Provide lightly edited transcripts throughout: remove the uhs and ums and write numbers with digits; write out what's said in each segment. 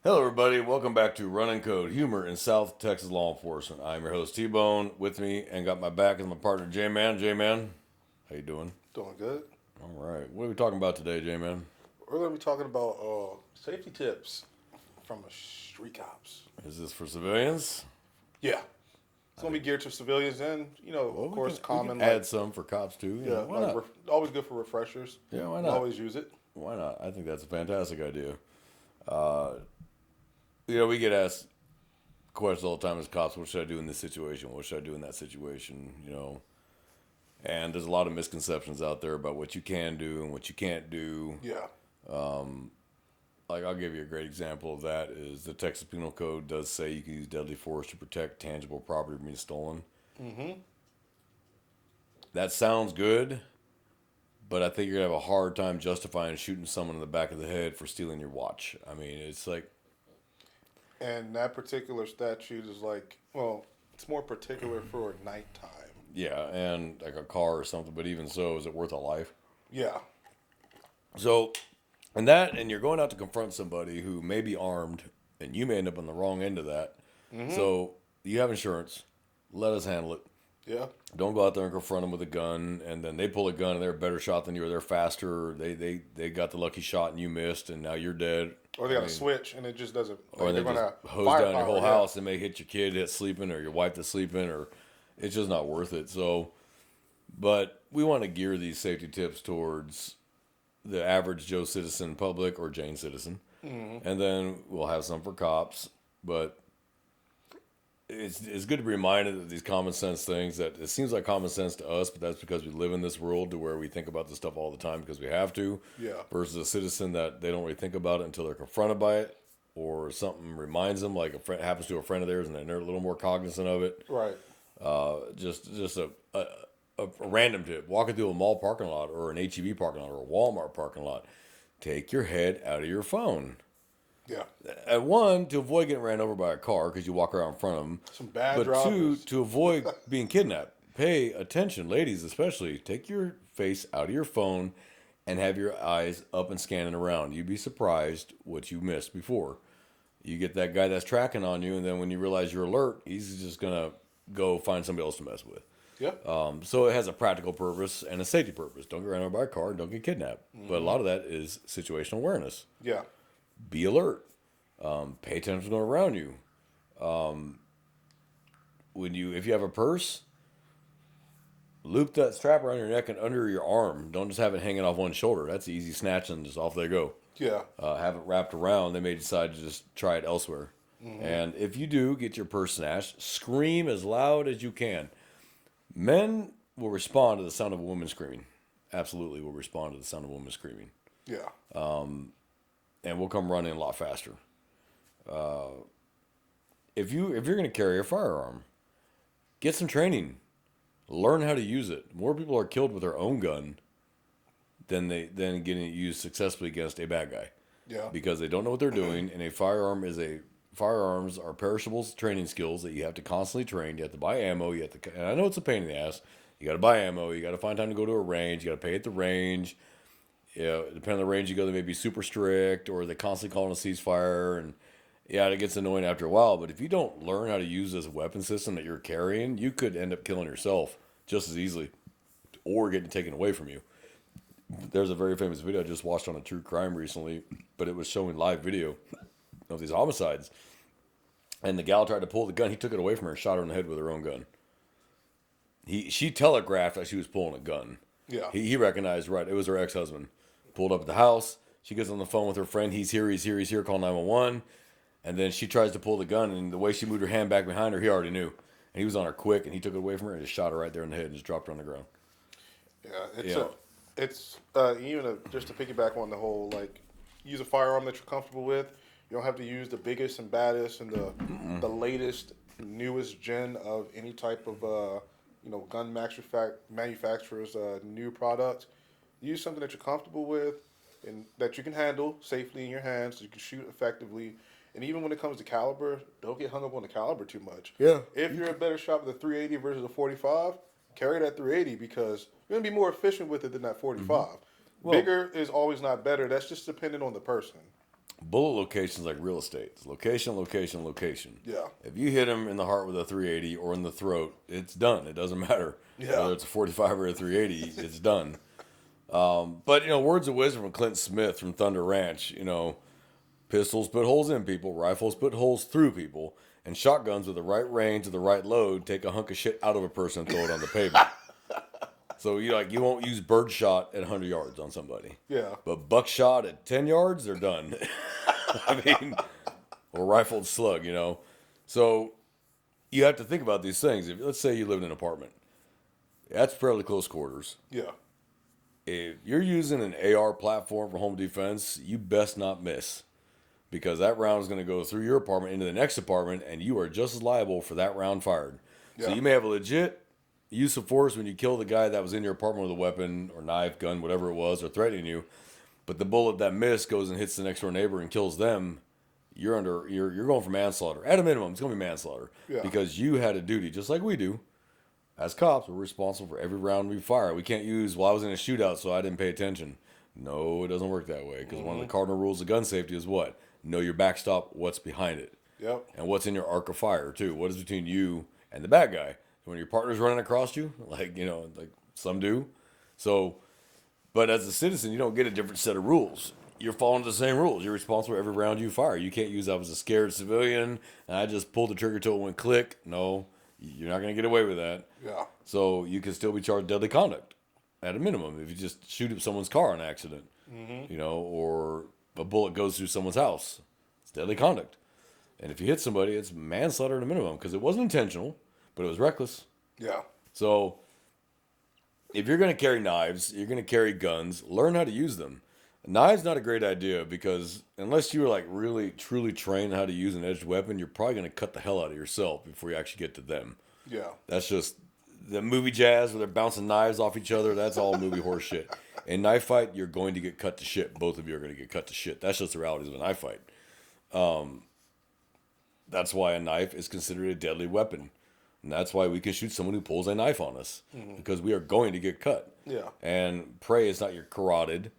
Hello, everybody. Welcome back to Running Code Humor in South Texas Law Enforcement. I'm your host T-Bone. With me and got my back is my partner J-Man. J-Man, how you doing? Doing good. All right. What are we talking about today, J-Man? We're going to be talking about safety tips from street cops. Is this for civilians? Yeah, it's going to be geared to civilians and, Well, of course, we can common add some for cops too. yeah, Why not? always good for refreshers. Yeah, why You not? always use it. Why not? I think that's a fantastic idea. Uh, we get asked questions all the time as cops. What should I do in this situation? What should I do in that situation? And there's a lot of misconceptions out there about what you can do and what you can't do. Yeah, Like, I'll give you a great example of that is the Texas Penal Code does say you can use deadly force to protect tangible property from being stolen. That sounds good, but I think you're gonna have a hard time justifying shooting someone in the back of the head for stealing your watch. I mean, it's like, and that particular statute is it's more particular for nighttime. yeah, and like a car or something, but even so, is it worth a life? Yeah, So, and you're going out to confront somebody who may be armed, and you may end up on the wrong end of that. So, you have insurance. Let us handle it. yeah. Don't go out there and confront them with a gun, and then they pull a gun and they're a better shot than you, or they're faster, or they got the lucky shot and you missed, and now you're dead. Or they got to switch and it just doesn't. Or they they're just gonna hose down your firepower, whole yeah. house and may hit your kid that's sleeping, or your wife that's sleeping, or it's just not worth it. So, but we want to gear these safety tips towards the average Joe citizen public or Jane citizen, and then we'll have some for cops, but it's good to be reminded of these common sense things that it seems like common sense to us, but that's because we live in this world to where we think about this stuff all the time because we have to. Yeah. Versus a citizen that they don't really think about it until they're confronted by it, or something reminds them, like a friend happens to a friend of theirs, and they're a little more cognizant of it. Right. Just a random tip: walking through a mall parking lot, or an HEB parking lot, or a Walmart parking lot, take your head out of your phone. Yeah. At one, to avoid getting ran over by a car because you walk around in front of them. Some bad But two, drivers. to avoid being kidnapped. Pay attention, ladies especially. Take your face out of your phone and have your eyes up and scanning around. You'd be surprised what you missed before. You get that guy that's tracking on you, and then when you realize you're alert, he's just going to go find somebody else to mess with. Yeah. So it has a practical purpose and a safety purpose. Don't get ran over by a car and don't get kidnapped. But a lot of that is situational awareness. Yeah. Be alert. Pay attention to what's going around you. If you have a purse, loop that strap around your neck and under your arm. Don't just have it hanging off one shoulder. That's easy snatch and just off they go. Yeah. Have it wrapped around. They may decide to just try it elsewhere. And if you do get your purse snatched, scream as loud as you can. Men will respond to the sound of a woman screaming. Absolutely will respond to the sound of a woman screaming. Yeah. And we'll come running a lot faster. If you're going to carry a firearm, get some training. Learn how to use it. More people are killed with their own gun than getting it used successfully against a bad guy Yeah. because they don't know what they're doing. And firearms are perishable training skills that you have to constantly train. You have to buy ammo. And I know it's a pain in the ass. You got to buy ammo. You got to find time to go to a range. You got to pay at the range. Depending on the range you go, they may be super strict, or they constantly calling a ceasefire, and yeah, it gets annoying after a while. But if you don't learn how to use this weapon system that you're carrying, you could end up killing yourself just as easily, or getting taken away from you. There's a very famous video I just watched on a true crime recently, but it was showing live video of these homicides, and the gal tried to pull the gun. He took it away from her and shot her in the head with her own gun. She telegraphed that she was pulling a gun. Yeah. He recognized, right, it was her ex-husband. Pulled up at the house. She gets on the phone with her friend. He's here, call 911. And then she tries to pull the gun, and the way she moved her hand back behind her, he already knew. And he was on her quick, and he took it away from her and just shot her right there in the head and just dropped her on the ground. Yeah, just to piggyback on the whole use a firearm that you're comfortable with. You don't have to use the biggest and baddest and the latest, newest gen of any type of gun manufacturer's new product. Use something that you're comfortable with and that you can handle safely in your hands, so you can shoot effectively. And even when it comes to caliber, don't get hung up on the caliber too much. Yeah. If you're a better shot with a 380 versus a 45, carry that 380 because you're gonna be more efficient with it than that 45. Bigger is always not better. That's just dependent on the person. Bullet location's like real estate. It's location, location, location. Yeah. If you hit him in the heart with a 380 or in the throat, it's done. It doesn't matter Yeah. whether it's a 45 or a 380. It's done. But words of wisdom from Clint Smith from Thunder Ranch. Pistols put holes in people, rifles put holes through people, and shotguns with the right range or the right load take a hunk of shit out of a person and throw it on the pavement. So you won't use bird shot at 100 yards on somebody. Yeah. But buckshot at 10 yards, they're done. I mean, or rifled slug, So you have to think about these things. If let's say you live in an apartment, that's fairly close quarters. Yeah. If you're using an AR platform for home defense, you best not miss. Because that round is going to go through your apartment into the next apartment, and you are just as liable for that round fired. Yeah. So you may have a legit use of force when you kill the guy that was in your apartment with a weapon or knife, gun, whatever it was, or threatening you. But the bullet that missed goes and hits the next door neighbor and kills them. You're going for manslaughter. At a minimum, it's going to be manslaughter. Yeah. Because you had a duty, just like we do. As cops, we're responsible for every round we fire. We can't use, I was in a shootout, so I didn't pay attention. No, it doesn't work that way. Because one of the cardinal rules of gun safety is what? Know your backstop, what's behind it. Yep. And what's in your arc of fire, too. What is between you and the bad guy? When your partner's running across you, like some do. So, but as a citizen, you don't get a different set of rules. You're following the same rules. You're responsible for every round you fire. You can't use, I was a scared civilian, and I just pulled the trigger till it went click. No, you're not going to get away with that. Yeah. So you can still be charged deadly conduct at a minimum if you just shoot up someone's car on accident, or a bullet goes through someone's house. It's deadly conduct. And if you hit somebody, it's manslaughter at a minimum because it wasn't intentional, but it was reckless. Yeah. So if you're going to carry knives, you're going to carry guns, learn how to use them. A knives not a great idea because unless you're like really truly trained how to use an edged weapon, you're probably going to cut the hell out of yourself before you actually get to them. Yeah. That's just the movie jazz where they're bouncing knives off each other. That's all movie horse shit. In knife fight, you're going to get cut to shit. Both of you are going to get cut to shit. That's just the realities of a knife fight. That's why a knife is considered a deadly weapon. And that's why we can shoot someone who pulls a knife on us. Because we are going to get cut. Yeah. And pray it's not your carotid,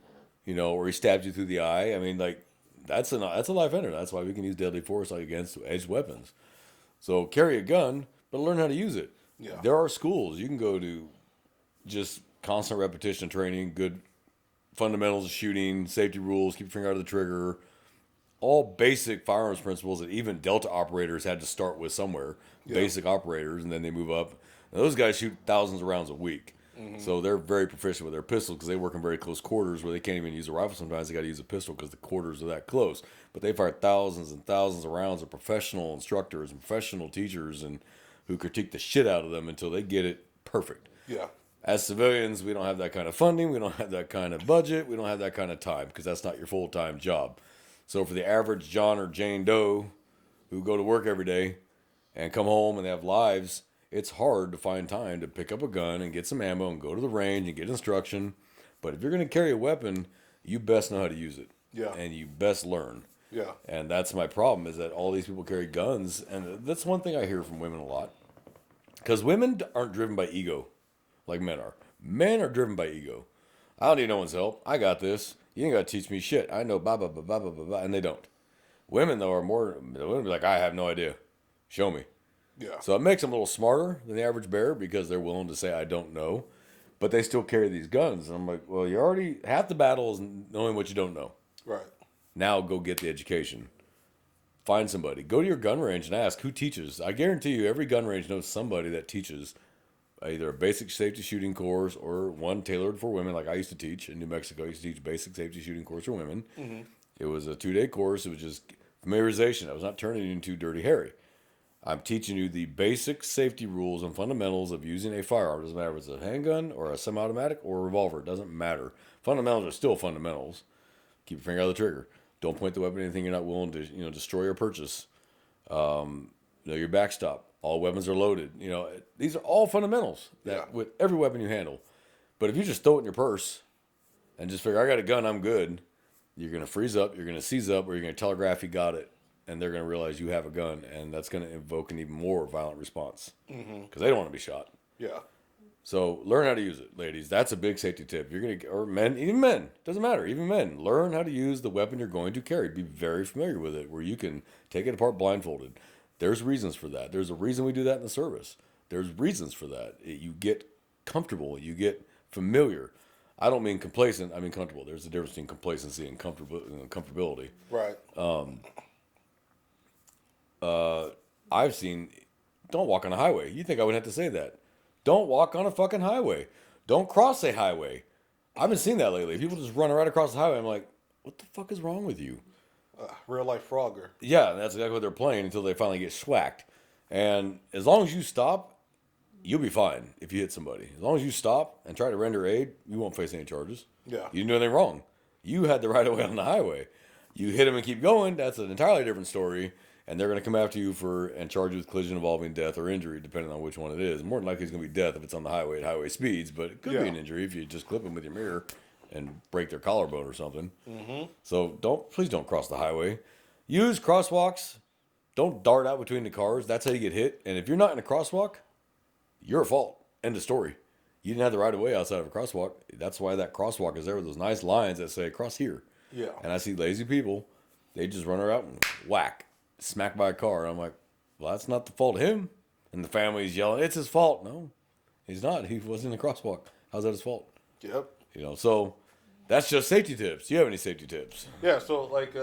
or he stabs you through the eye. I mean, like, that's a life ender. That's why we can use deadly force against edged weapons. So carry a gun, but learn how to use it. Yeah. There are schools you can go to, just constant repetition training, good fundamentals of shooting, safety rules, keep your finger out of the trigger, all basic firearms principles that even Delta operators had to start with somewhere. Yeah. Basic operators, and then they move up. And those guys shoot thousands of rounds a week. So they're very proficient with their pistols because they work in very close quarters where they can't even use a rifle. Sometimes they got to use a pistol because the quarters are that close. But they fire thousands and thousands of rounds of professional instructors and professional teachers and who critique the shit out of them until they get it perfect. Yeah. As civilians, we don't have that kind of funding. We don't have that kind of budget. We don't have that kind of time because that's not your full-time job. So for the average John or Jane Doe who go to work every day and come home and they have lives, it's hard to find time to pick up a gun and get some ammo and go to the range and get instruction. But if you're going to carry a weapon, you best know how to use it. Yeah. And you best learn. Yeah. And that's my problem is that all these people carry guns. And that's one thing I hear from women a lot. Because women aren't driven by ego like men are. Men are driven by ego. I don't need no one's help. I got this. You ain't got to teach me shit. I know blah, blah, blah, blah, blah, blah, blah. And they don't. Women, though, are more, the women be like, I have no idea. Show me. Yeah. So it makes them a little smarter than the average bear because they're willing to say, I don't know. But they still carry these guns. And I'm like, well, you already, half the battle is knowing what you don't know. Right. Now go get the education. Find somebody. Go to your gun range and ask who teaches. I guarantee you every gun range knows somebody that teaches either a basic safety shooting course or one tailored for women like I used to teach in New Mexico. I used to teach basic safety shooting course for women. It was a 2-day course. It was just familiarization. I was not turning you into Dirty Harry. I'm teaching you the basic safety rules and fundamentals of using a firearm. It doesn't matter if it's a handgun or a semi-automatic or a revolver. It doesn't matter. Fundamentals are still fundamentals. Keep your finger out of the trigger. Don't point the weapon at anything you're not willing to, destroy or purchase. Know your backstop. All weapons are loaded. These are all fundamentals that with every weapon you handle. But if you just throw it in your purse and just figure, I got a gun, I'm good, you're going to freeze up, you're going to seize up, or you're going to telegraph you got it. And they're going to realize you have a gun, and that's going to invoke an even more violent response because they don't want to be shot. Yeah. So learn how to use it, ladies. That's a big safety tip. You're gonna, or men, even men, doesn't matter. Even men, learn how to use the weapon you're going to carry. Be very familiar with it, where you can take it apart blindfolded. There's reasons for that. There's a reason we do that in the service. There's reasons for that. You get comfortable. You get familiar. I don't mean complacent. I mean comfortable. There's a difference between complacency and comfortability. Right. I've seen. Don't walk on a highway. You think I would have to say that? Don't walk on a fucking highway. Don't cross a highway. I've been seeing that lately. People just run right across the highway. I'm like, what the fuck is wrong with you? Real life Frogger. Yeah, that's exactly what they're playing until they finally get schwacked. And as long as you stop, you'll be fine if you hit somebody. As long as you stop and try to render aid, you won't face any charges. Yeah. You didn't do anything wrong. You had the right of way on the highway. You hit them and keep going, that's an entirely different story. And they're going to come after you and charge you with collision involving death or injury, depending on which one it is. More than likely, it's going to be death if it's on the highway at highway speeds, but it could be an injury if you just clip them with your mirror and break their collarbone or something. Mm-hmm. So please don't cross the highway. Use crosswalks. Don't dart out between the cars. That's how you get hit. And if you're not in a crosswalk, you're at fault. End of story. You didn't have the right of way outside of a crosswalk. That's why that crosswalk is there with those nice lines that say cross here. Yeah. And I see lazy people. They just run around and whack. Smacked by a car. And I'm like, well, that's not the fault of him. And the family's yelling, it's his fault. No, he's not. He wasn't in the crosswalk. How's that his fault? Yep. So that's just safety tips. Do you have any safety tips? Yeah. So like,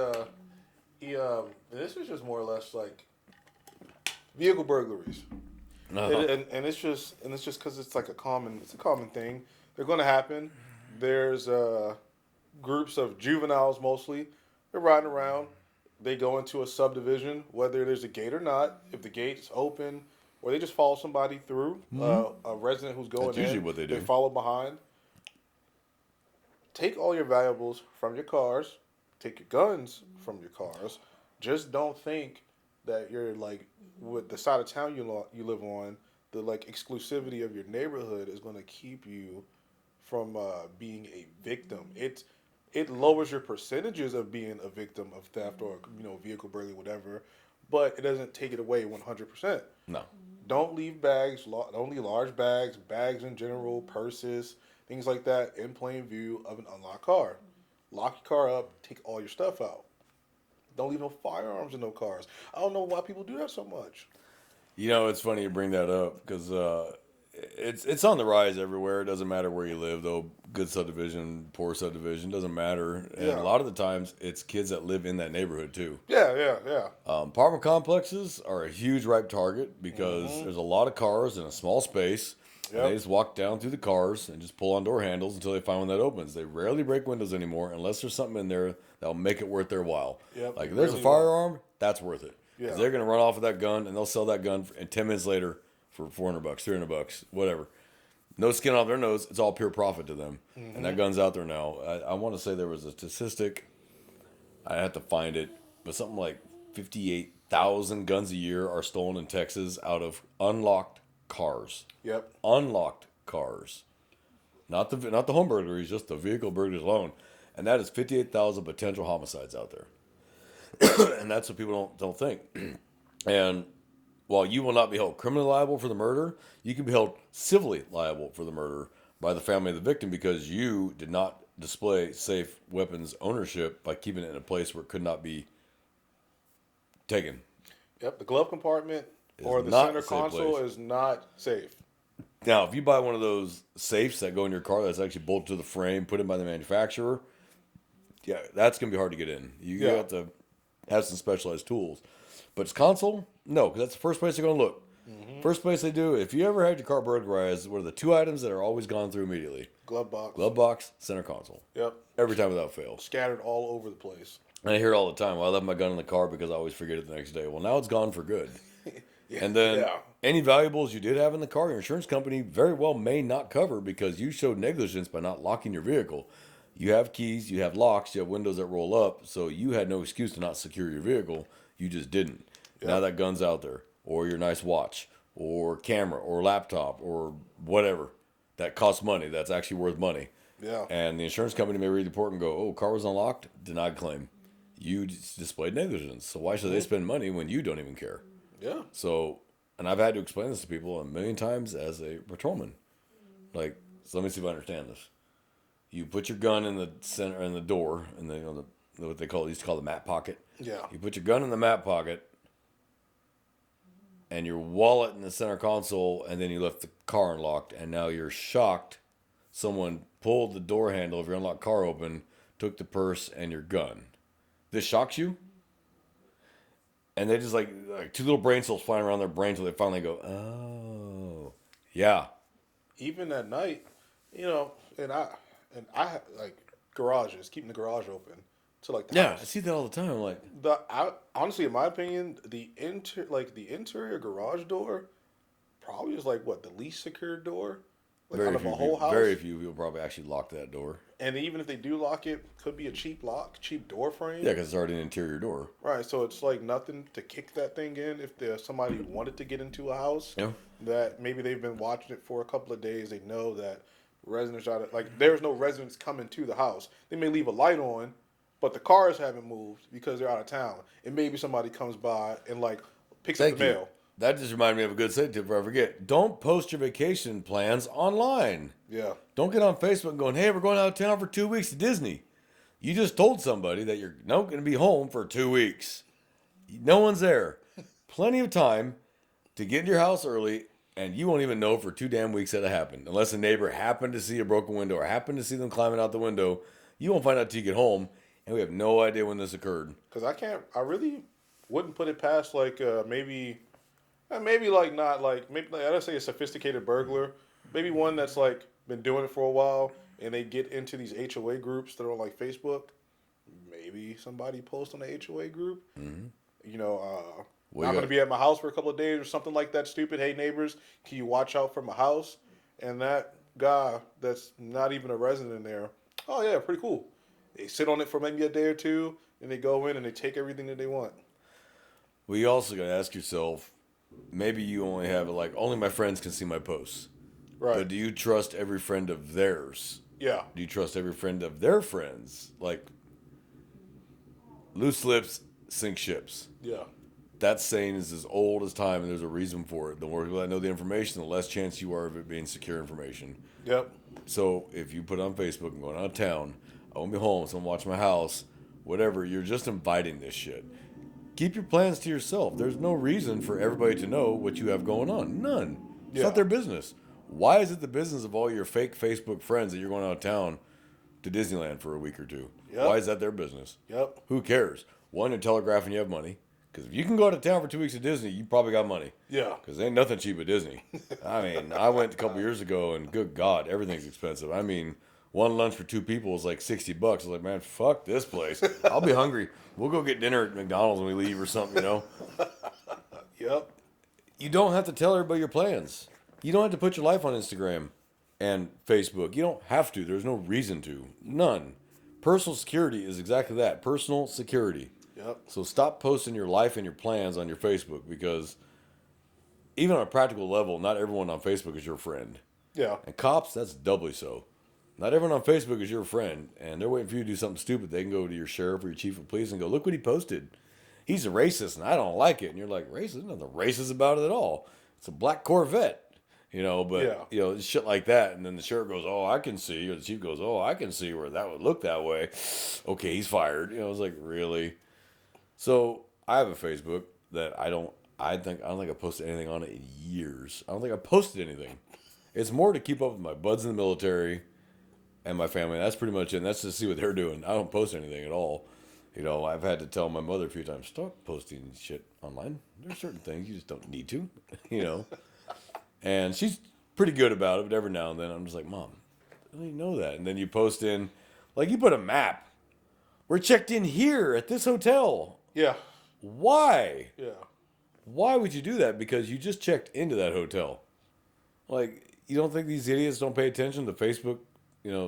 this is just more or less like vehicle burglaries, and it's just because it's like a common thing. They're going to happen. There's groups of juveniles mostly. They're riding around. They go into a subdivision, whether there's a gate or not. If the gate's open, or they just follow somebody through, a resident who's going That's usually what they do. They follow behind. Take all your valuables from your cars. Take your guns from your cars. Just don't think that you're like with the side of town you live on. The like exclusivity of your neighborhood is going to keep you from being a victim. It lowers your percentages of being a victim of theft or vehicle burglary, whatever, but it doesn't take it away 100%. No. Don't leave bags, only large bags in general, purses, things like that in plain view of an unlocked car. Lock your car up, take all your stuff out. Don't leave no firearms in no cars. I don't know why people do that so much. It's funny you bring that up because it's on the rise everywhere. It doesn't matter where you live, though. Good subdivision, poor subdivision, doesn't matter. And a lot of the times, it's kids that live in that neighborhood, too. Yeah. Apartment complexes are a huge ripe target because there's a lot of cars in a small space. Yep. And they just walk down through the cars and just pull on door handles until they find one that opens. They rarely break windows anymore unless there's something in there that'll make it worth their while. Yep. Like if there's a firearm, that's worth it. Because they're going to run off with that gun and they'll sell that gun and 10 minutes later for $400, $300, whatever. No skin off their nose. It's all pure profit to them. Mm-hmm. And that gun's out there now. I want to say there was a statistic. I have to find it. But something like 58,000 guns a year are stolen in Texas out of unlocked cars. Yep. Unlocked cars. Not the home burglaries, just the vehicle burglaries alone. And that is 58,000 potential homicides out there. And that's what people don't think. And while you will not be held criminally liable for the murder, you can be held civilly liable for the murder by the family of the victim because you did not display safe weapons ownership by keeping it in a place where it could not be taken. Yep, the glove compartment or the center console is not safe. Now, if you buy one of those safes that go in your car that's actually bolted to the frame, put in by the manufacturer, yeah, that's going to be hard to get in. You have to have some specialized tools. But it's console? No, because that's the first place they're going to look. Mm-hmm. First place they do, if you ever had your car burglarized, what are the two items that are always gone through immediately? Glove box. Glove box, center console. Yep. Every time without fail. Scattered all over the place. And I hear it all the time. Well, I left my gun in the car because I always forget it the next day. Well, now it's gone for good. And then any valuables you did have in the car, your insurance company very well may not cover because you showed negligence by not locking your vehicle. You have keys, you have locks, you have windows that roll up, so you had no excuse to not secure your vehicle. You just didn't. Yep. Now that gun's out there, or your nice watch, or camera, or laptop, or whatever that costs money, that's actually worth money. Yeah. And the insurance company may read the report and go, oh, car was unlocked, denied claim. You displayed negligence, so why should they spend money when you don't even care? Yeah. So, and I've had to explain this to people a million times as a patrolman. Like, so let me see if I understand this. You put your gun in the center, in the door, in the, what they used to call the mat pocket. Yeah. You put your gun in the mat pocket, and your wallet in the center console, and then you left the car unlocked, and now you're shocked. Someone pulled the door handle of your unlocked car open, took the purse and your gun. This shocks you? And they just like two little brain cells flying around their brain until they finally go, oh, yeah. Even at night, and I like garages, keeping the garage open to like the Yeah, I house. see that all the time. I'm like, Honestly, in my opinion, the interior garage door probably is like what the least secure door, like out of a whole house. very few people probably actually lock that door. And even if they do lock it, could be a cheap lock, cheap door frame. Yeah, because it's already an interior door. Right, so it's like nothing to kick that thing in if there's somebody who wanted to get into a house. Yeah. That maybe they've been watching it for a couple of days. They know that residents are like there's no residents coming to the house. They may leave a light on, but the cars haven't moved because they're out of town. And maybe somebody comes by and like picks up the mail. That just reminded me of a good safety tip before I forget. Don't post your vacation plans online. Yeah. Don't get on Facebook going, hey, we're going out of town for 2 weeks to Disney. You just told somebody that you're not going to be home for 2 weeks. No one's there. Plenty of time to get into your house early, and you won't even know for 2 damn weeks that it happened. Unless a neighbor happened to see a broken window or happened to see them climbing out the window. You won't find out till you get home, and we have no idea when this occurred. Because I really wouldn't put it past like maybe like not like maybe like, I'd say a sophisticated burglar, maybe one that's like been doing it for a while and they get into these HOA groups that are on like Facebook. Maybe somebody post on the HOA group. Mm-hmm. I'm going to be at my house for a couple of days or something like that. Stupid. Hey neighbors, can you watch out for my house? And that guy that's not even a resident in there. Oh yeah, pretty cool. They sit on it for maybe a day or two, and they go in and they take everything that they want. Well, you also got to ask yourself, maybe you only have like, only my friends can see my posts. Right. But do you trust every friend of theirs? Yeah. Do you trust every friend of their friends? Like, loose lips sink ships. Yeah. That saying is as old as time, and there's a reason for it. The more people that know the information, the less chance you are of it being secure information. Yep. So if you put on Facebook, I'm going out of town, I won't be home, someone watch my house, whatever, you're just inviting this shit. Keep your plans to yourself. There's no reason for everybody to know what you have going on. None. It's not their business. Why is it the business of all your fake Facebook friends that you're going out of town to Disneyland for a week or two? Yep. Why is that their business? Yep. Who cares? One, you're telegraphing you have money. Because if you can go out of town for 2 weeks to Disney, you probably got money. Yeah. Because ain't nothing cheap at Disney. I mean, I went a couple years ago, and good God, everything's expensive. I mean, one lunch for 2 people was like $60. I was like, man, fuck this place. I'll be hungry. We'll go get dinner at McDonald's when we leave or something, Yep. You don't have to tell everybody your plans. You don't have to put your life on Instagram and Facebook. You don't have to. There's no reason to. None. Personal security is exactly that. Personal security. Yep. So stop posting your life and your plans on your Facebook, because even on a practical level, not everyone on Facebook is your friend. Yeah. And cops, that's doubly so. Not everyone on Facebook is your friend, and they're waiting for you to do something stupid. They can go to your sheriff or your chief of police and go, look what he posted. He's a racist, and I don't like it. And you're like, racist? Nothing racist about it at all. It's a black Corvette. Shit like that. And then the sheriff goes, oh, I can see. Or the chief goes, oh, I can see where that would look that way. Okay, he's fired. It's like, really? So I have a Facebook that I don't think I posted anything on it in years. I don't think I posted anything. It's more to keep up with my buds in the military and my family. That's pretty much it. And that's to see what they're doing. I don't post anything at all. I've had to tell my mother a few times, stop posting shit online. There's certain things you just don't need to, And she's pretty good about it, but every now and then I'm just like, Mom, I don't even know that. And then you post in, like you put a map. We're checked in here at this hotel. Yeah. Why? Yeah. Why would you do that? Because you just checked into that hotel. Like, you don't think these idiots don't pay attention to Facebook,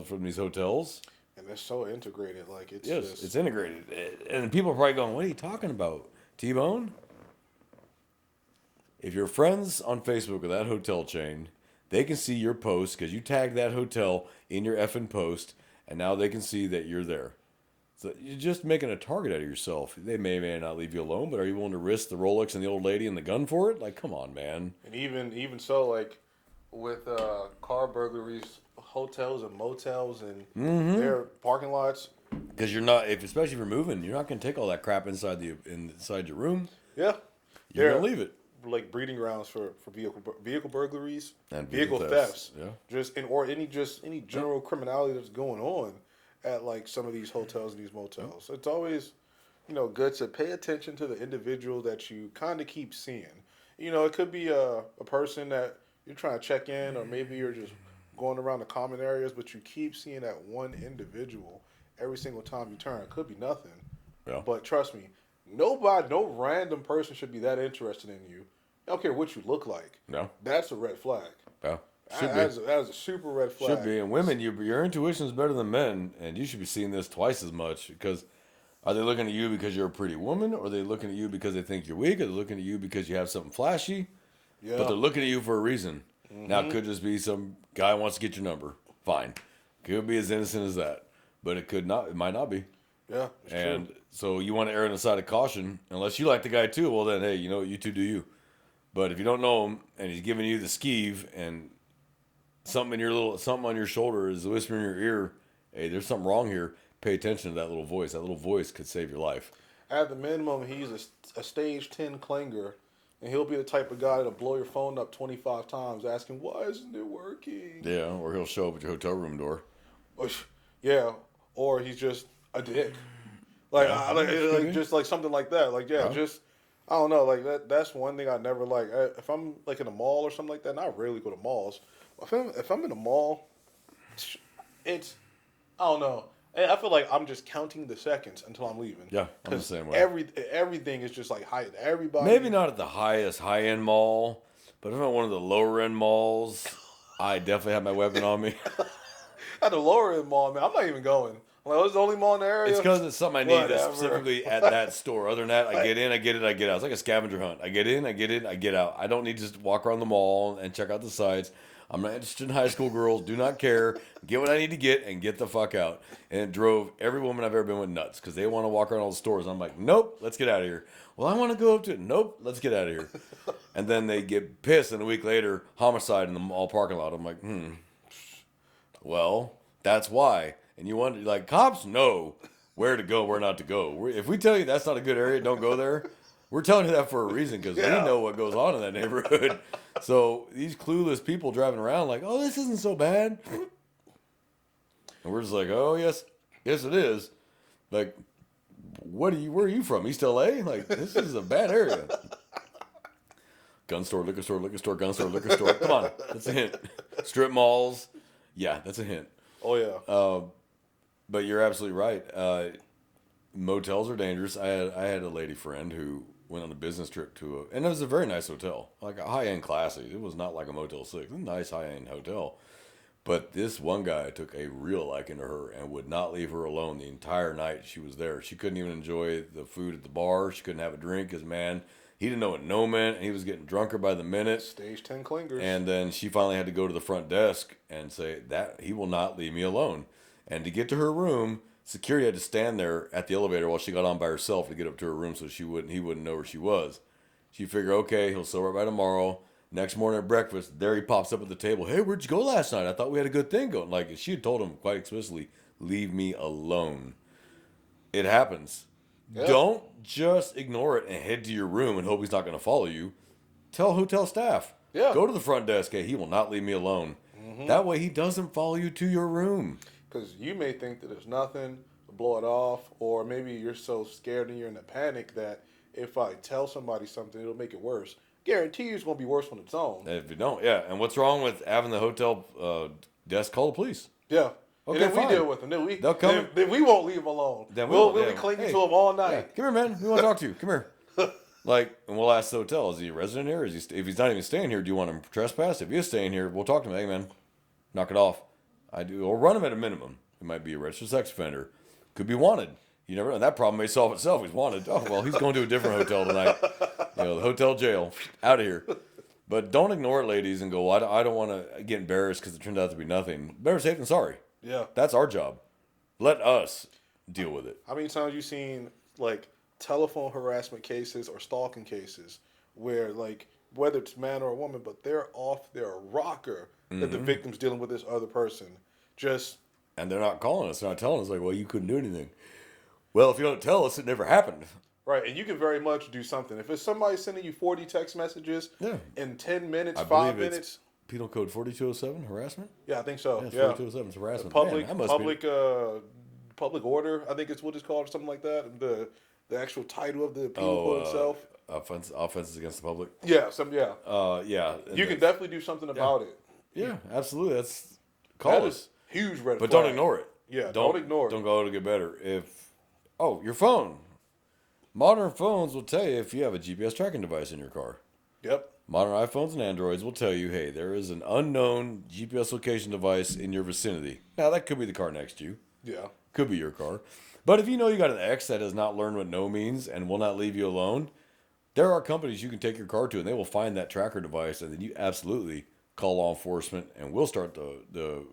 from these hotels? And it's so integrated. Like, it's it's integrated. And people are probably going, what are you talking about? T-Bone? If you're friends on Facebook with that hotel chain, they can see your post because you tagged that hotel in your effing post, and now they can see that you're there. So you're just making a target out of yourself. They may or may not leave you alone, but are you willing to risk the Rolex and the old lady and the gun for it? Like, come on, man. And even so, like, with car burglaries, hotels and motels and Mm-hmm. their parking lots. Because you're not, if you're moving, you're not going to take all that crap inside your room. Yeah, You're they're going to leave it. like breeding grounds for vehicle burglaries And vehicle vehicle thefts. thefts, yeah. Just or any general criminality that's going on at like some of these hotels and these motels. It's always good to pay attention to the individual that you kind of keep seeing. It could be a person that you're trying to check in, or maybe you're just going around the common areas, but you keep seeing that one individual every single time you turn. It could be nothing, Yeah. but trust me, no random person should be that interested in you. I don't care what you look like. No. That's a red flag. Yeah. Should be. That is a super red flag. Should be. And women, your intuition is better than men, and you should be seeing this twice as much. Because are they looking at you because you're a pretty woman, or are they looking at you because they think you're weak, or are they looking at you because you have something flashy? Yeah. But they're looking at you for a reason. Now, it could just be some guy wants to get your number. Fine. Could be as innocent as that. But it could not. It might not be. Yeah, it's And true. so you want to err on the side of caution. Unless you like the guy too, well then, hey, you two do you. But if you don't know him and he's giving you the skeeve and something on your shoulder is whispering in your ear, hey, there's something wrong here. Pay attention to that little voice. That little voice could save your life. At the minimum, he's a stage 10 clanger, and he'll be the type of guy that'll blow your phone up 25 times asking, why isn't it working? Yeah, or he'll show up at your hotel room door. Yeah, or he's just a dick. Like, Yeah, like just like something like that. Like, yeah, Yeah. just, I don't know. Like, that's one thing I never like. If I'm like in a mall or something like that, and I rarely go to malls. If I'm in a mall, it's, I don't know. I feel like I'm just counting the seconds until I'm leaving. Yeah, I'm the 'Cause same way. Everything is just like high. Everybody. Maybe not at the highest high-end mall, but if I'm at one of the lower-end malls, I definitely have my weapon on me. At the lower end mall, man, I'm not even going. Like, it's the only mall in the area. It's because it's something I need that's Whatever. specifically at that store. Other than that, I get in, I get it, I get out. It's like a scavenger hunt. I get in, I get it, I get out. I don't need to just walk around the mall and check out the sites. I'm not interested in high school girls. Do not care. Get what I need to get and get the fuck out. And it drove every woman I've ever been with nuts because they want to walk around all the stores. I'm like, nope, let's get out of here. Well, I want to go up to it. Nope, let's get out of here. And then they get pissed, and a week later, homicide in the mall parking lot. I'm like, well, that's why. And you wonder, like, cops know where to go, where not to go. If we tell you that's not a good area, don't go there. We're telling you that for a reason because we know what goes on in that neighborhood. So these clueless people driving around like, oh, this isn't so bad. And we're just like, oh, yes, it is. Like, where are you from? East LA? Like, this is a bad area. Gun store, liquor store, liquor store, gun store, liquor store. Come on, that's a hint. Strip malls. Yeah, that's a hint. Oh yeah. But you're absolutely right. Motels are dangerous. I had a lady friend who went on a business trip and it was a very nice hotel, like a high end classy. It was not like a Motel 6. It was a nice high end hotel. But this one guy took a real liking to her and would not leave her alone the entire night she was there. She couldn't even enjoy the food at the bar. She couldn't have a drink because, man, he didn't know what no meant. And he was getting drunker by the minute. Stage 10 clingers. And then she finally had to go to the front desk and say that he will not leave me alone. And to get to her room, security had to stand there at the elevator while she got on by herself to get up to her room so he wouldn't know where she was. She figured, okay, he'll sober up by tomorrow. Next morning at breakfast, there he pops up at the table. Hey, where'd you go last night? I thought we had a good thing going. Like, she had told him quite explicitly, leave me alone. It happens. Yeah. Don't just ignore it and head to your room and hope he's not going to follow you. Tell hotel staff. Yeah. Go to the front desk. Hey, he will not leave me alone. That way he doesn't follow you to your room. Because you may think that there's nothing, blow it off, or maybe you're so scared and you're in a panic that if I tell somebody something, it'll make it worse. Guarantee you it's going to be worse on its own. If you don't, yeah. And what's wrong with having the hotel desk call the police? Yeah. Okay, and then fine. we deal with them. Then They'll come. then we won't leave them alone. Then we'll yeah. be clinging Hey, to them all yeah, night. come here, man. We want to talk to you. Come here. Like, and we'll ask the hotel, is he a resident here? If he's not even staying here, do you want him trespass? If he is staying here, we'll talk to him. Hey, man, knock it off. I do. Or run him at a minimum. He might be a registered sex offender. Could be wanted. You never know. That problem may solve itself. He's wanted. Oh, well, he's going to a different hotel tonight. The hotel jail. Out of here. But don't ignore it, ladies, and go, I don't want to get embarrassed because it turned out to be nothing. Better safe than sorry. Yeah. That's our job. Let us deal with it. How many times you seen like telephone harassment cases or stalking cases where like whether it's man or a woman, but they're off their rocker that the victim's dealing with this other person. Just And they're not calling us, they're not telling us, like, well, you couldn't do anything. Well, if you don't tell us, it never happened. right, and you can very much do something. If it's somebody sending you 40 text messages Yeah. in 10 minutes, I 5 believe minutes. it's Penal Code 4207, harassment? Yeah, I think so. Yeah, it's Yeah, 4207, it's harassment. public, Man, that must be... public order. I think it's what it's called, or something like that. The actual title of the penal code itself. Offenses against the public. Yeah, Yeah. You can definitely do something about it. Yeah, absolutely. Call That us. is huge red But flag. don't ignore it. Yeah, don't ignore it. Don't go to get better. Your phone. Modern phones will tell you if you have a GPS tracking device in your car. Yep. Modern iPhones and Androids will tell you, hey, there is an unknown GPS location device in your vicinity. Now, that could be the car next to you. Yeah. Could be your car. But if you know you got an X that has not learned what no means and will not leave you alone, there are companies you can take your car to and they will find that tracker device, and then you absolutely call law enforcement and we'll start the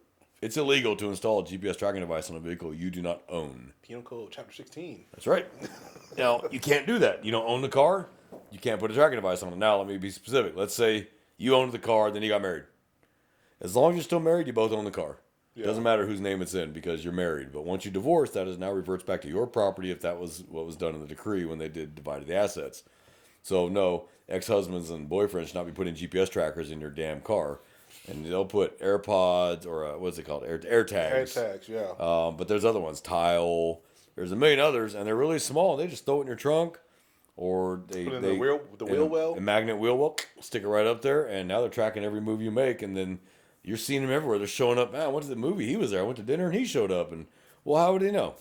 it's illegal to install a GPS tracking device on a vehicle you do not own. Penal Code Chapter 16. That's right. Now, you can't do that. You don't own the car, you can't put a tracking device on it. Now, let me be specific. Let's say you owned the car, then you got married. As long as you're still married, you both own the car. Yeah. Doesn't matter whose name it's in because you're married. But once you divorce, that is now reverts back to your property if that was what was done in the decree when they did divide the assets. So, no, ex-husbands and boyfriends should not be putting GPS trackers in your damn car. And they'll put AirPods or what's it called? AirTags. AirTags, yeah. But there's other ones, Tile. There's a million others, and they're really small. They just throw it in your trunk, or they Put it in they the wheel well. a magnet wheel well, stick it right up there, and now they're tracking every move you make, and then you're seeing them everywhere. They're showing up. Man, I went to the movie. He was there. I went to dinner, and he showed up. And well, how would they know?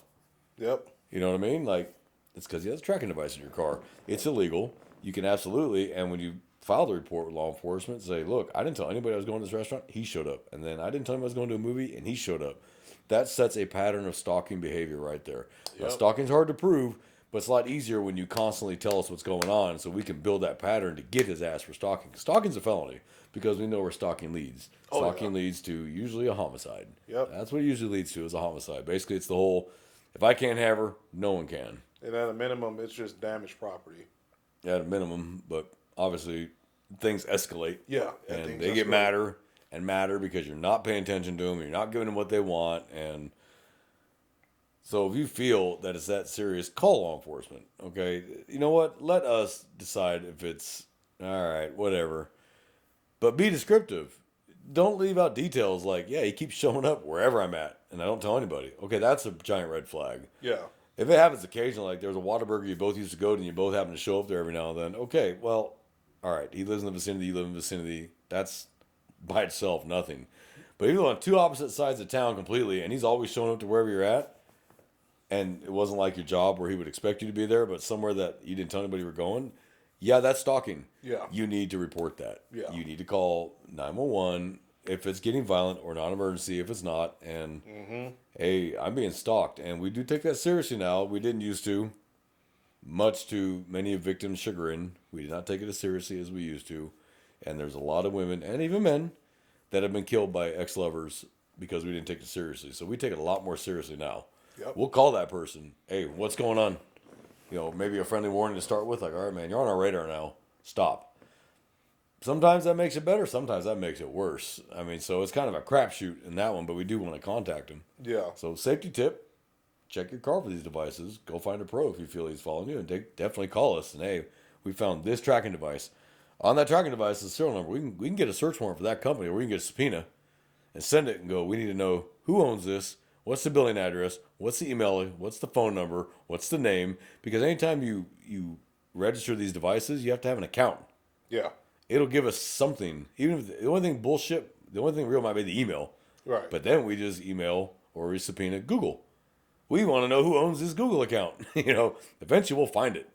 Yep. You know what I mean? Like, it's because he has a tracking device in your car. It's illegal. You can absolutely, and when you file the report with law enforcement, say, look, I didn't tell anybody I was going to this restaurant. He showed up. And then I didn't tell him I was going to a movie, and he showed up. That sets a pattern of stalking behavior right there. Now, Yep. stalking's hard to prove, but it's a lot easier when you constantly tell us what's going on so we can build that pattern to get his ass for stalking. Stalking's a felony because we know where stalking leads. Oh, Stalking leads to usually a homicide. Yep. That's what it usually leads to is a homicide. Basically, it's the whole, if I can't have her, no one can. And at a minimum, it's just damaged property. At a minimum, but obviously things escalate. Yeah. And they get madder and madder because you're not paying attention to them, you're not giving them what they want, and so if you feel that it's that serious, call law enforcement. Okay, you know what? Let us decide if it's all right, whatever. But be descriptive. Don't leave out details like, yeah, he keeps showing up wherever I'm at, and I don't tell anybody. Okay, that's a giant red flag. Yeah. If it happens occasionally, like there's a Whataburger you both used to go to and you both happen to show up there every now and then, okay, well, all right, he lives in the vicinity, you live in the vicinity. That's by itself nothing. But if you live on two opposite sides of town completely and he's always showing up to wherever you're at, and it wasn't like your job where he would expect you to be there, but somewhere that you didn't tell anybody you were going, yeah, that's stalking. Yeah. You need to report that. Yeah. You need to call 911 if it's getting violent or non-emergency if it's not. And, hey, I'm being stalked. And we do take that seriously now. We didn't used to. Much to many victims' chagrin, we did not take it as seriously as we used to. And there's a lot of women, and even men, that have been killed by ex-lovers because we didn't take it seriously. So we take it a lot more seriously now. Yep. We'll call that person. Hey, what's going on? You know, maybe a friendly warning to start with. Like, all right, man, you're on our radar now. Stop. Sometimes that makes it better. Sometimes that makes it worse. I mean, so it's kind of a crapshoot in that one, but we do want to contact him. Yeah. So safety tip, check your car for these devices. Go find a pro if you feel he's following you. And definitely call us. And, hey, we found this tracking device. On that tracking device is a serial number. We can get a search warrant for that company, or we can get a subpoena and send it and go, we need to know who owns this, what's the billing address, what's the email, what's the phone number, what's the name. Because anytime you register these devices, you have to have an account. Yeah. It'll give us something. Even if the only thing real might be the email. Right. But then we just email or we subpoena Google. We want to know who owns this Google account. You know, eventually we'll find it.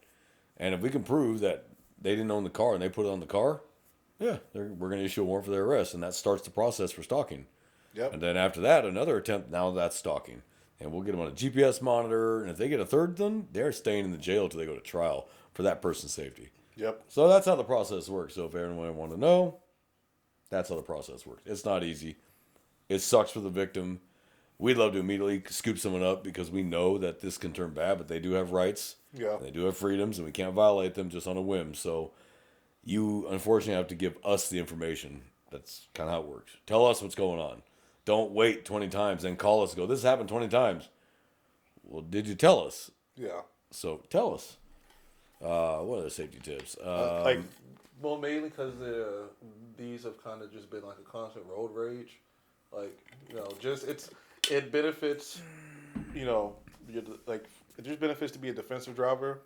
And if we can prove that they didn't own the car and they put it on the car, yeah, we're going to issue a warrant for their arrest. And that starts the process for stalking. Yep. And then after that, another attempt, now that's stalking. And we'll get them on a GPS monitor. And if they get a third one, they're staying in the jail until they go to trial for that person's safety. Yep. So that's how the process works. So if anyone want to know, that's how the process works. It's not easy. It sucks for the victim. We'd love to immediately scoop someone up because we know that this can turn bad, but they do have rights. Yeah. They do have freedoms, and we can't violate them just on a whim. So, you unfortunately have to give us the information. That's kind of how it works. Tell us what's going on. Don't wait 20 times, then call us and go, this happened 20 times. Well, did you tell us? Yeah. So tell us. What are the safety tips? Well, mainly because these have kind of just been like a constant road rage. Like, it benefits, it just benefits to be a defensive driver.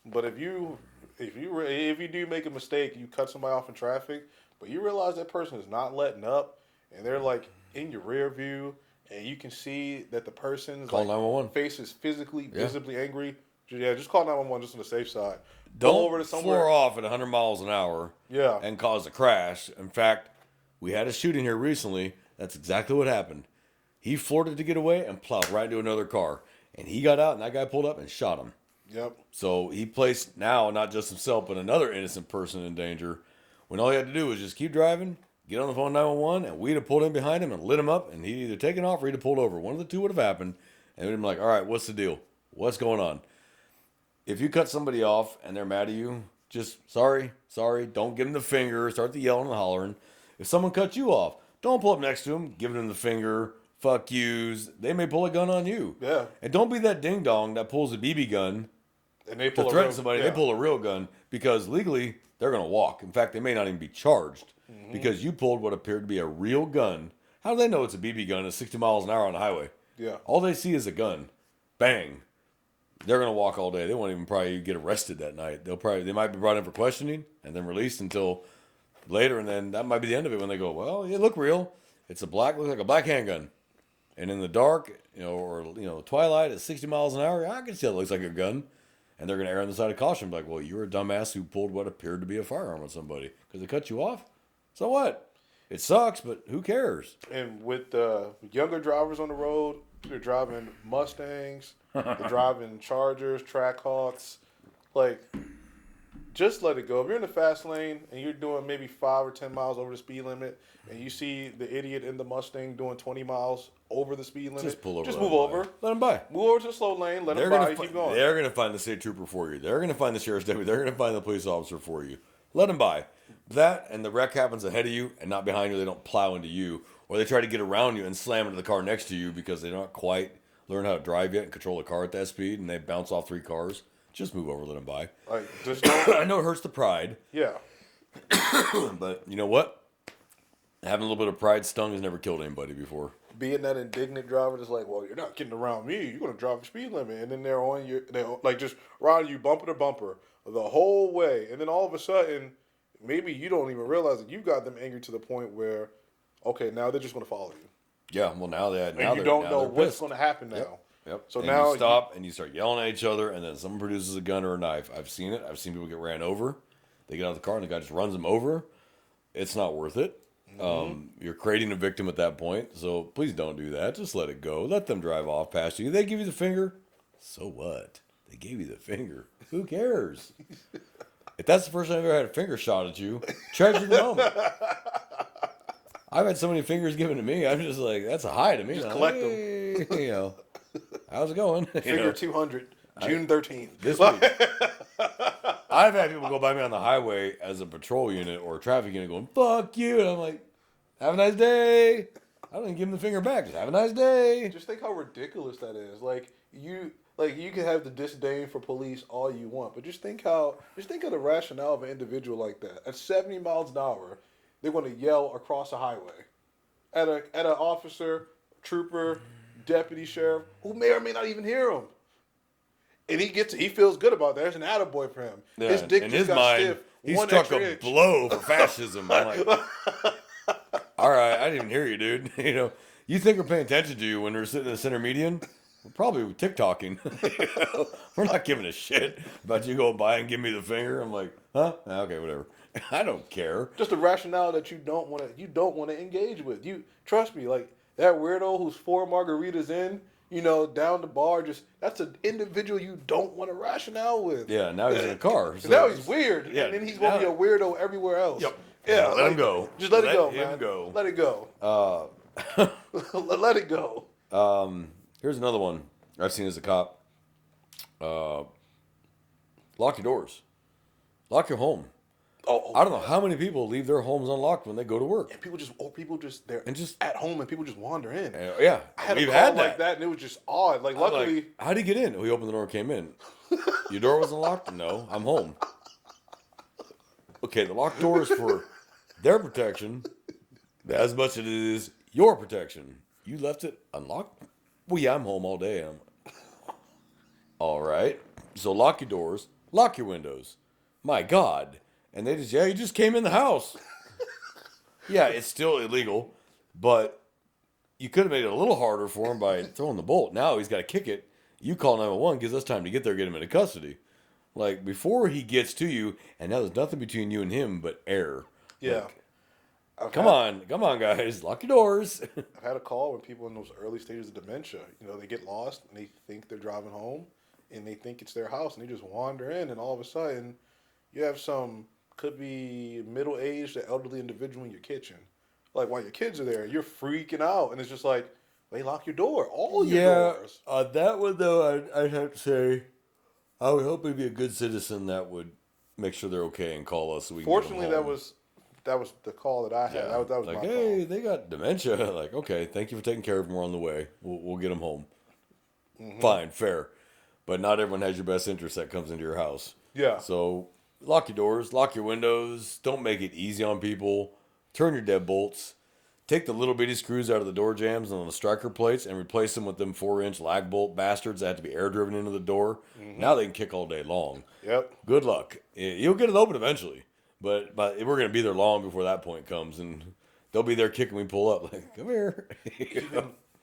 But if you do make a mistake, you cut somebody off in traffic, but you realize that person is not letting up, and they're like in your rear view, and you can see that the person's Call 911. face is visibly angry. Yeah, just call 911 just on the safe side. Don't Pull over to somewhere. floor off at 100 miles an hour Yeah. and cause a crash. In fact, we had a shooting here recently. That's exactly what happened. He floored it to get away and plowed right into another car. And he got out, and that guy pulled up and shot him. Yep. So he placed now not just himself, but another innocent person in danger when all he had to do was just keep driving, get on the phone 911, and we'd have pulled in behind him and lit him up, and he'd either taken off or he'd have pulled over. One of the two would have happened, and we'd have been like, all right, what's the deal? What's going on? If you cut somebody off and they're mad at you, just sorry, don't give them the finger, start the yelling and hollering. If someone cuts you off, don't pull up next to them, give them the finger, fuck yous. They may pull a gun on you. Yeah. And don't be that ding dong that pulls a BB gun And they to pull threaten somebody. Yeah. They pull a real gun because legally they're going to walk. In fact, they may not even be charged because you pulled what appeared to be a real gun. How do they know it's a BB gun at 60 miles an hour on the highway? Yeah. All they see is a gun. Bang. They're going to walk all day. They won't even probably get arrested that night. They might be brought in for questioning and then released until later, and then that might be the end of it when they go, well, you look real. Looks like a black handgun. And in the dark, twilight at 60 miles an hour, I can see it looks like a gun. And they're going to err on the side of caution, like, well, you were a dumbass who pulled what appeared to be a firearm on somebody because they cut you off. So what? It sucks, but who cares? And with younger drivers on the road, they're driving Mustangs, they're driving Chargers, Trackhawks. Like, just let it go. If you're in the fast lane and you're doing maybe 5 or 10 miles over the speed limit, and you see the idiot in the Mustang doing 20 miles over the speed limit, Just pull over. Just move over. Let them by. Move over to the slow lane. Let them by. You keep going. They're going to find the state trooper for you. They're going to find the sheriff's deputy. They're going to find the police officer for you. Let them by. That and the wreck happens ahead of you and not behind you. They don't plow into you. Or they try to get around you and slam into the car next to you because they don't quite learn how to drive yet and control the car at that speed, and they bounce off 3 cars. Just move over, let them by. Like, just don't. I know it hurts the pride. Yeah. But you know what? Having a little bit of pride stung has never killed anybody before. Being that indignant driver that's like, well, you're not getting around me. You're going to drive the speed limit. And then they're like just riding you bumper to bumper the whole way. And then all of a sudden, maybe you don't even realize that you got them angry to the point where, okay, now they're just going to follow you. Yeah, well, now you don't know what's going to happen now. Yep. So and now you stop and you start yelling at each other, and then someone produces a gun or a knife. I've seen it. I've seen people get ran over. They get out of the car and the guy just runs them over. It's not worth it. You're creating a victim at that point, so please don't do that. Just let it go. Let them drive off past you. They give you the finger. So what? They gave you the finger. Who cares? If that's the first time I've ever had a finger shot at you, treasure the moment. I've had so many fingers given to me. I'm just like, that's a high to me. Just Like, collect them. hey, how's it going? Figure 200, June 13th. This week. I've had people go by me on the highway as a patrol unit or a traffic unit going, fuck you. And I'm like, have a nice day. I don't even give them the finger back. Just have a nice day. Just think how ridiculous that is. Like you can have the disdain for police all you want, but just think of the rationale of an individual like that. At 70 miles an hour, they're going to yell across a highway at an officer, trooper, deputy sheriff who may or may not even hear him. And he feels good about that. There's an attaboy for him. Yeah, his dick in just his got mind, stiff. he One struck extra a inch. blow for fascism. I'm like, all right, I didn't even hear you, dude. You think we're paying attention to you when we're sitting in the center median? We're probably TikToking. We're not giving a shit about you going by and give me the finger. I'm like, huh? Okay, whatever. I don't care. Just a rationale that you don't want to engage with. You trust me, like that weirdo who's 4 margaritas in, down the bar. That's an individual you don't want to rationale with. Yeah, now he's in a car. So now he's weird. Yeah, and then he's going to be a weirdo everywhere else. Yep. Yeah, let him go. Just let it go, Let him man. go. Let it go. Let it go. Here's another one I've seen as a cop. Lock your doors. Lock your home. I don't know how many people leave their homes unlocked when they go to work. And people just they're And just at home and people just wander in. yeah, I had a we've call had like that and it was just odd. Like I'm luckily, like, how'd he get in? We opened the door and came in. Your door was unlocked? No, I'm home. Okay, the locked door is for their protection as much as it is your protection. You left it unlocked? Well, yeah, I'm home all day. All right. So lock your doors, lock your windows. My God. And they just, yeah, you just came in the house. Yeah, it's still illegal, but you could have made it a little harder for him by throwing the bolt. Now he's got to kick it. You call 911, gives us time to get there, get him into custody. Like, before he gets to you, and now there's nothing between you and him but air. yeah. Like, come on, guys, lock your doors. I've had a call when people in those early stages of dementia, they get lost and they think they're driving home and they think it's their house and they just wander in and all of a sudden you have some could be middle-aged or elderly individual in your kitchen. Like while your kids are there, you're freaking out and it's just like, they lock your door, all your doors. That one, though, I'd have to say, I would hope he'd be a good citizen that would make sure they're okay and call us so we can Fortunately, get them home. that was the call that I had. Yeah. That was Like, my hey, call. they got dementia. Like, okay, thank you for taking care of them. We're on the way. We'll get them home. Fine, fair. But not everyone has your best interest that comes into your house. Yeah. So lock your doors, lock your windows. Don't make it easy on people. Turn your deadbolts. Take the little bitty screws out of the door jams and on the striker plates and replace them with them 4-inch lag bolt bastards that have to be air driven into the door. Now they can kick all day long. Yep. Good luck. You'll get it open eventually. But we're going to be there long before that point comes. And they'll be there kicking we pull up. Like, come here.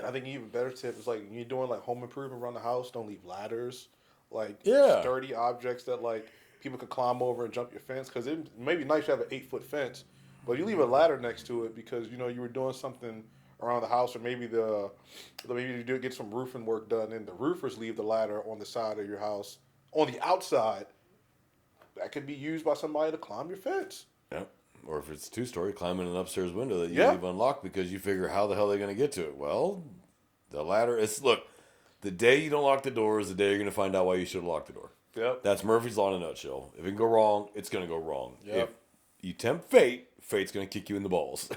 I think even better tip is like when you're doing like home improvement around the house, don't leave ladders, like Yeah. sturdy objects that like people could climb over and jump your fence. Because it may be nice to have an 8-foot fence, but you leave a ladder next to it because you were doing something around the house, or maybe maybe you do get some roofing work done, and the roofers leave the ladder on the side of your house on the outside. That could be used by somebody to climb your fence. Yeah. Or if it's 2-story, climb in an upstairs window that you Yeah. leave unlocked because you figure how the hell they're going to get to it. Well, the ladder is, look, the day you don't lock the door is the day you're going to find out why you should have locked the door. Yep. That's Murphy's Law in a nutshell. If it can go wrong, it's going to go wrong. Yep. If you tempt fate, fate's going to kick you in the balls.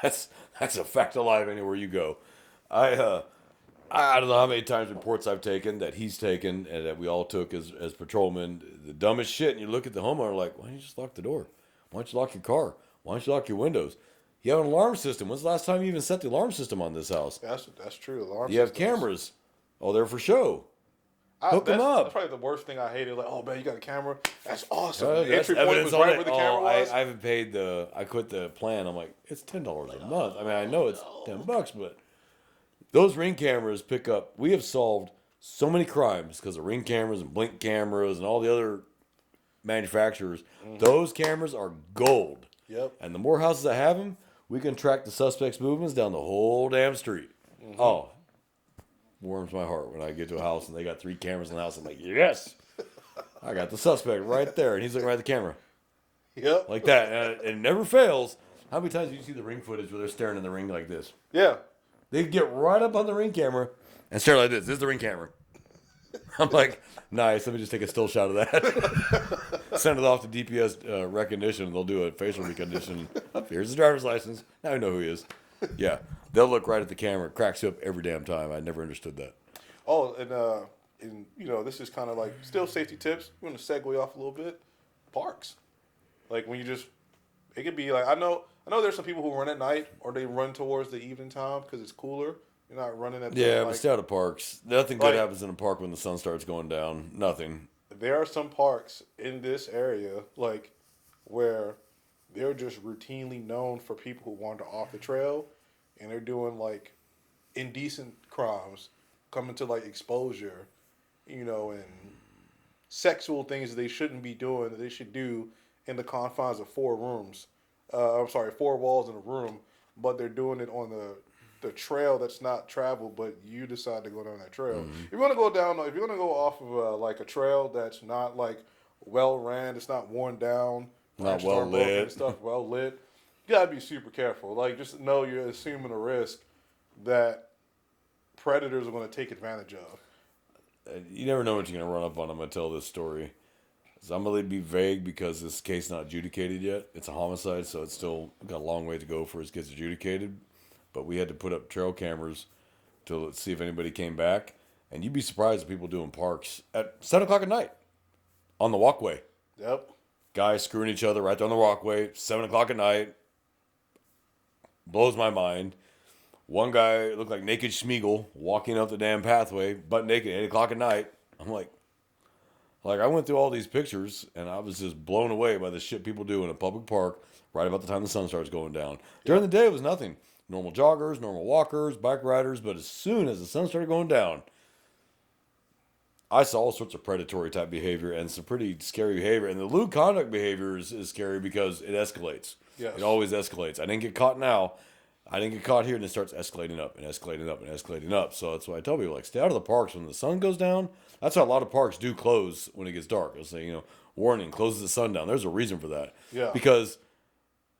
that's a fact of life anywhere you go. I don't know how many times reports I've taken that he's taken and that we all took as patrolmen. The dumbest shit, and you look at the homeowner like, why don't you just lock the door? Why don't you lock your car? Why don't you lock your windows? You have an alarm system. When's the last time you even set the alarm system on this house? That's true. Alarm You have systems. cameras. Oh, they're for show. Hook 'em up. That's probably the worst thing I hated. Like, oh man, you got a camera. That's awesome. Oh, the that's entry point evidence was on right it. where the camera was. I haven't paid I quit the plan. I'm like, it's $10 a month. I mean, I know it's $10, but those Ring cameras pick up. We have solved so many crimes because of Ring cameras and Blink cameras and all the other manufacturers. Those cameras are gold. Yep. And the more houses that have them, we can track the suspects' movements down the whole damn street. Oh, warms my heart when I get to a house and they got 3 cameras in the house. I'm like, yes, I got the suspect right there, and he's looking right at the camera Yep. like that, and it never fails. How many times do you see the Ring footage where they're staring in the Ring like this? Yeah. They get right up on the Ring camera and stare like this. This is the Ring camera. I'm like, nice. Let me just take a still shot of that. Send it off to DPS recognition, and they'll do a facial recognition. Oh, here's his driver's license. Now I know who he is. Yeah, they'll look right at the camera. It cracks you up every damn time. I never understood that. Oh, and this is kind of like still safety tips. We're gonna segue off a little bit. Parks, like when it could be like I know there's some people who run at night or they run towards the evening time because it's cooler. You're not running at Yeah, like, but stay out of parks. Nothing good like- happens in a park when the sun starts going down. Nothing. There are some parks in this area like where they're just routinely known for people who wander off the trail and they're doing like indecent crimes, coming to like exposure, and sexual things that they shouldn't be doing that they should do in the confines of 4 rooms. 4 walls in a room, but they're doing it on the trail that's not traveled, but you decide to go down that trail. If you're gonna go off of like a trail that's not like well ran, it's not worn down, Not branches well aren't broken lit. and stuff, well lit. You gotta be super careful. Like just know you're assuming a risk that predators are gonna take advantage of. You never know what you're going to run up on. I'm going to tell this story. So I'm going to be vague because this case not adjudicated yet. It's a homicide, so it's still got a long way to go for it gets adjudicated. But we had to put up trail cameras to see if anybody came back. And you'd be surprised at people doing parks at 7 o'clock at night on the walkway. Yep. Guys screwing each other right there on the walkway, 7 o'clock at night. Blows my mind. One guy looked like naked Schmeagle walking up the damn pathway, butt naked, 8 o'clock at night. I'm like, I went through all these pictures, and I was just blown away by the shit people do in a public park right about the time the sun starts going down. During the day, it was nothing. Normal joggers, normal walkers, bike riders, but as soon as the sun started going down, I saw all sorts of predatory type behavior and some pretty scary behavior. And the lewd conduct behavior is scary because it escalates. Yes. It always escalates. I didn't get caught now. I didn't get caught here, and it starts escalating up and escalating up and escalating up. So that's why I tell people, like, stay out of the parks when the sun goes down. That's why a lot of parks do close when it gets dark. They'll say, warning, closes at sundown. There's a reason for that. Yeah. Because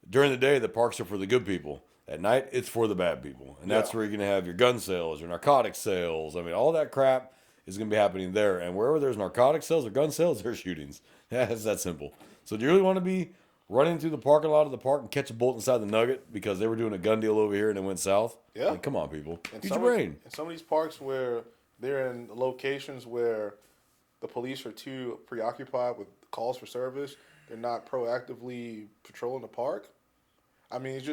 during the day, the parks are for the good people. At night, it's for the bad people. And that's where you're going to have your gun sales, your narcotic sales. I mean, all that crap is going to be happening there. And wherever there's narcotic sales or gun sales, there's shootings. Yeah, it's that simple. So do you really want to be running through the parking lot of the park and catch a bolt inside the Nugget because they were doing a gun deal over here and it went south? Yeah. Like, come on, people. And Use your brain. In some of these parks where they're in locations where the police are too preoccupied with calls for service, they're not proactively patrolling the park. I mean, it's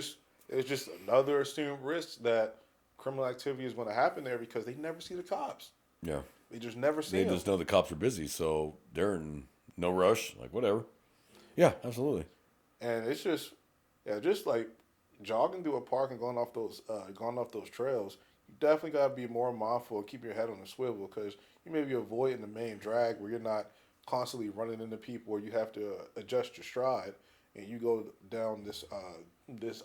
just another assumed risk that criminal activity is going to happen there because they never see the cops. Yeah. They just never see They them. just know the cops are busy, so they're in no rush. Like, whatever. Yeah, absolutely. And it's just like jogging through a park and going off those trails. You definitely got to be more mindful and keep your head on the swivel because you may be avoiding the main drag where you're not constantly running into people or you have to adjust your stride and you go down this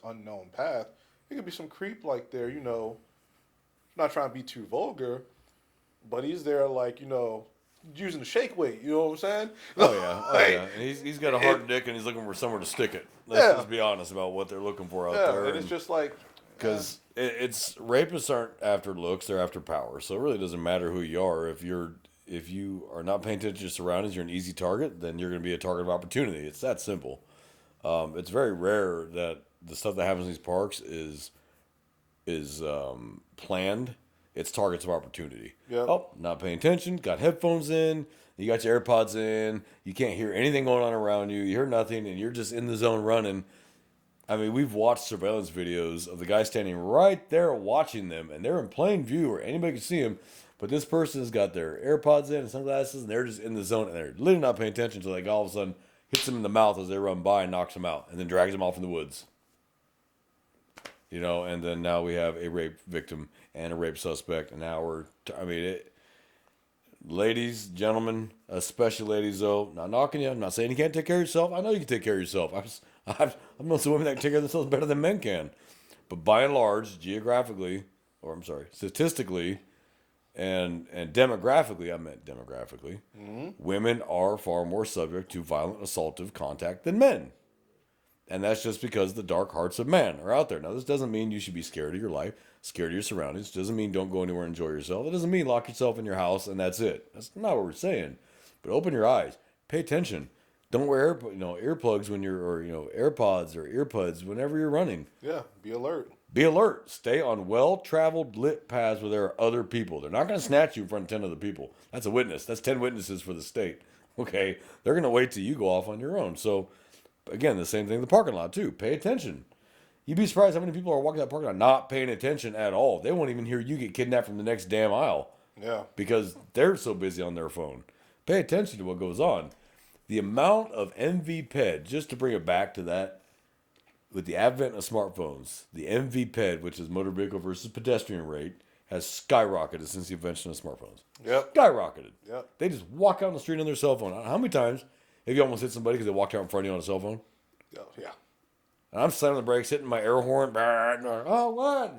unknown path. It could be some creep like there, not trying to be too vulgar, but he's there like, using the shake weight, you know what I'm saying? Oh yeah. And he's got a hard dick and he's looking for somewhere to stick it. Let's be honest about what they're looking for out there. And it's just like because it's rapists aren't after looks, they're after power. So it really doesn't matter who you are. If you are not paying attention to your surroundings, you're an easy target. Then you're going to be a target of opportunity. It's that simple. It's very rare that the stuff that happens in these parks is planned. It's targets of opportunity. Yep. Oh, not paying attention. Got headphones in. You got your AirPods in. You can't hear anything going on around you. You hear nothing, and you're just in the zone running. I mean, we've watched surveillance videos of the guy standing right there watching them, and they're in plain view where anybody can see them. But this person's got their AirPods in and sunglasses, and they're just in the zone, and they're literally not paying attention until like all of a sudden hits them in the mouth as they run by and knocks them out, and then drags them off in the woods. And then now we have a rape victim and a rape suspect, and now ladies, gentlemen, especially ladies, though, not knocking you. I'm not saying you can't take care of yourself. I know you can take care of yourself. I've known some women that can take care of themselves better than men can. But by and large, statistically, and demographically, women are far more subject to violent assaultive contact than men. And that's just because the dark hearts of man are out there. Now, this doesn't mean you should be scared of your life, scared of your surroundings. It doesn't mean don't go anywhere and enjoy yourself. It doesn't mean lock yourself in your house and that's it. That's not what we're saying. But open your eyes. Pay attention. Don't wear earplugs when you're, AirPods or earbuds whenever you're running. Yeah, be alert. Be alert. Stay on well-traveled, lit paths where there are other people. They're not going to snatch you in front of 10 other people. That's a witness. That's 10 witnesses for the state. Okay? They're going to wait till you go off on your own. So, again, the same thing in the parking lot, too. Pay attention. You'd be surprised how many people are walking that parking lot not paying attention at all. They won't even hear you get kidnapped from the next damn aisle. Yeah. Because they're so busy on their phone. Pay attention to what goes on. The amount of MVPED, just to bring it back to that, with the advent of smartphones, the MVPED, which is motor vehicle versus pedestrian rate, has skyrocketed since the invention of smartphones. Yep. Skyrocketed. Yep. They just walk out on the street on their cell phone. How many times have you almost hit somebody because they walked out in front of you on a cell phone? Yeah. And I'm slamming the brakes, hitting my air horn. Oh, what?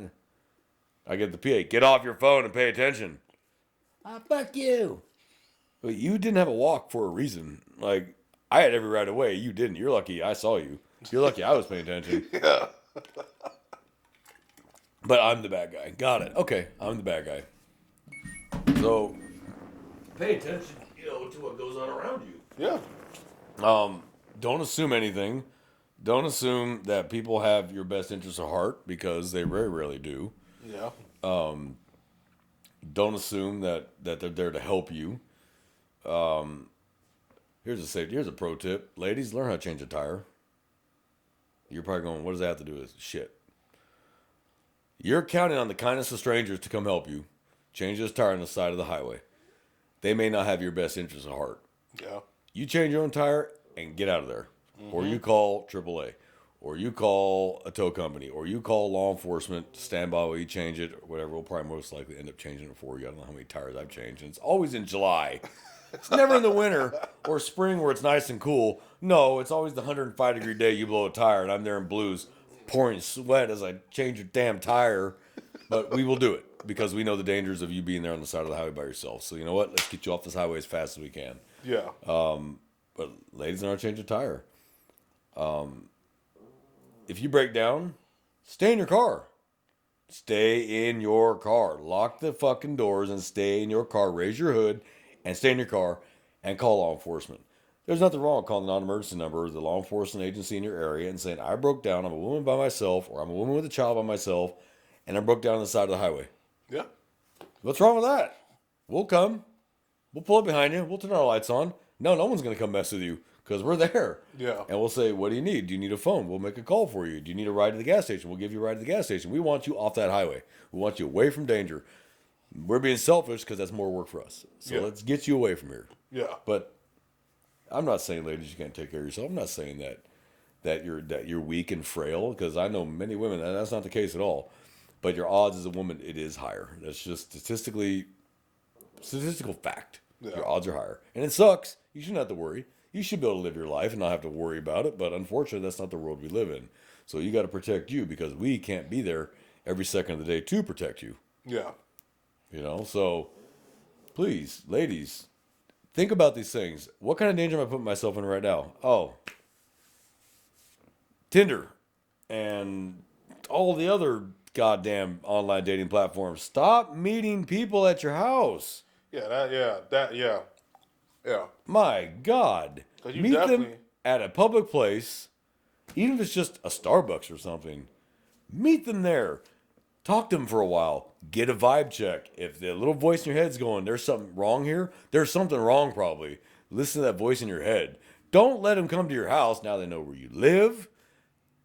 I get the PA. Get off your phone and pay attention. Fuck you. But you didn't have a walk for a reason. Like, I had every right of way. You didn't. You're lucky I saw you. You're lucky I was paying attention. Yeah. But I'm the bad guy. Got it. Okay, I'm the bad guy. So, pay attention, to what goes on around you. Yeah. Don't assume anything. Don't assume that people have your best interests at heart because they very rarely do. Yeah. Don't assume that they're there to help you. Here's a pro tip. Ladies, learn how to change a tire. You're probably going, what does that have to do with shit? You're counting on the kindness of strangers to come help you change this tire on the side of the highway. They may not have your best interests at heart. Yeah. You change your own tire and get out of there. Or you call AAA. Or you call a tow company. Or you call law enforcement to stand by while you change it. Or whatever. We'll probably most likely end up changing it for you. I don't know how many tires I've changed. And it's always in July. It's never in the winter or spring where it's nice and cool. No, it's always the 105-degree day you blow a tire. And I'm there in blues pouring sweat as I change your damn tire. But we will do it. Because we know the dangers of you being there on the side of the highway by yourself. So you know what? Let's get you off this highway as fast as we can. Yeah. But ladies, know how to change a tire. If you break down, stay in your car. Stay in your car. Lock the fucking doors and stay in your car. Raise your hood and stay in your car and call law enforcement. There's nothing wrong with calling the non-emergency number, the law enforcement agency in your area, and saying, I broke down, I'm a woman by myself, or I'm a woman with a child by myself, and I broke down on the side of the highway. Yeah. What's wrong with that? We'll come. We'll pull up behind you. We'll turn our lights on. No one's going to come mess with you because we're there. Yeah. And we'll say, what do you need? Do you need a phone? We'll make a call for you. Do you need a ride to the gas station? We'll give you a ride to the gas station. We want you off that highway. We want you away from danger. We're being selfish because that's more work for us. So let's get you away from here. Yeah. But I'm not saying, ladies, you can't take care of yourself. I'm not saying that you're weak and frail because I know many women that that's not the case at all. But your odds as a woman, it is higher. That's just statistical fact. Yeah. Your odds are higher. And it sucks. You shouldn't have to worry. You should be able to live your life and not have to worry about it. But unfortunately, that's not the world we live in. So you got to protect you because we can't be there every second of the day to protect you. Yeah. You know, so please, ladies, think about these things. What kind of danger am I putting myself in right now? Oh, Tinder and all the other goddamn online dating platforms. Stop meeting people at your house. Yeah. My God. 'Cause you Meet them definitely- at a public place, even if it's just a Starbucks or something. Meet them there. Talk to them for a while. Get a vibe check. If the little voice in your head's going, there's something wrong here, there's something wrong probably. Listen to that voice in your head. Don't let them come to your house. Now they know where you live.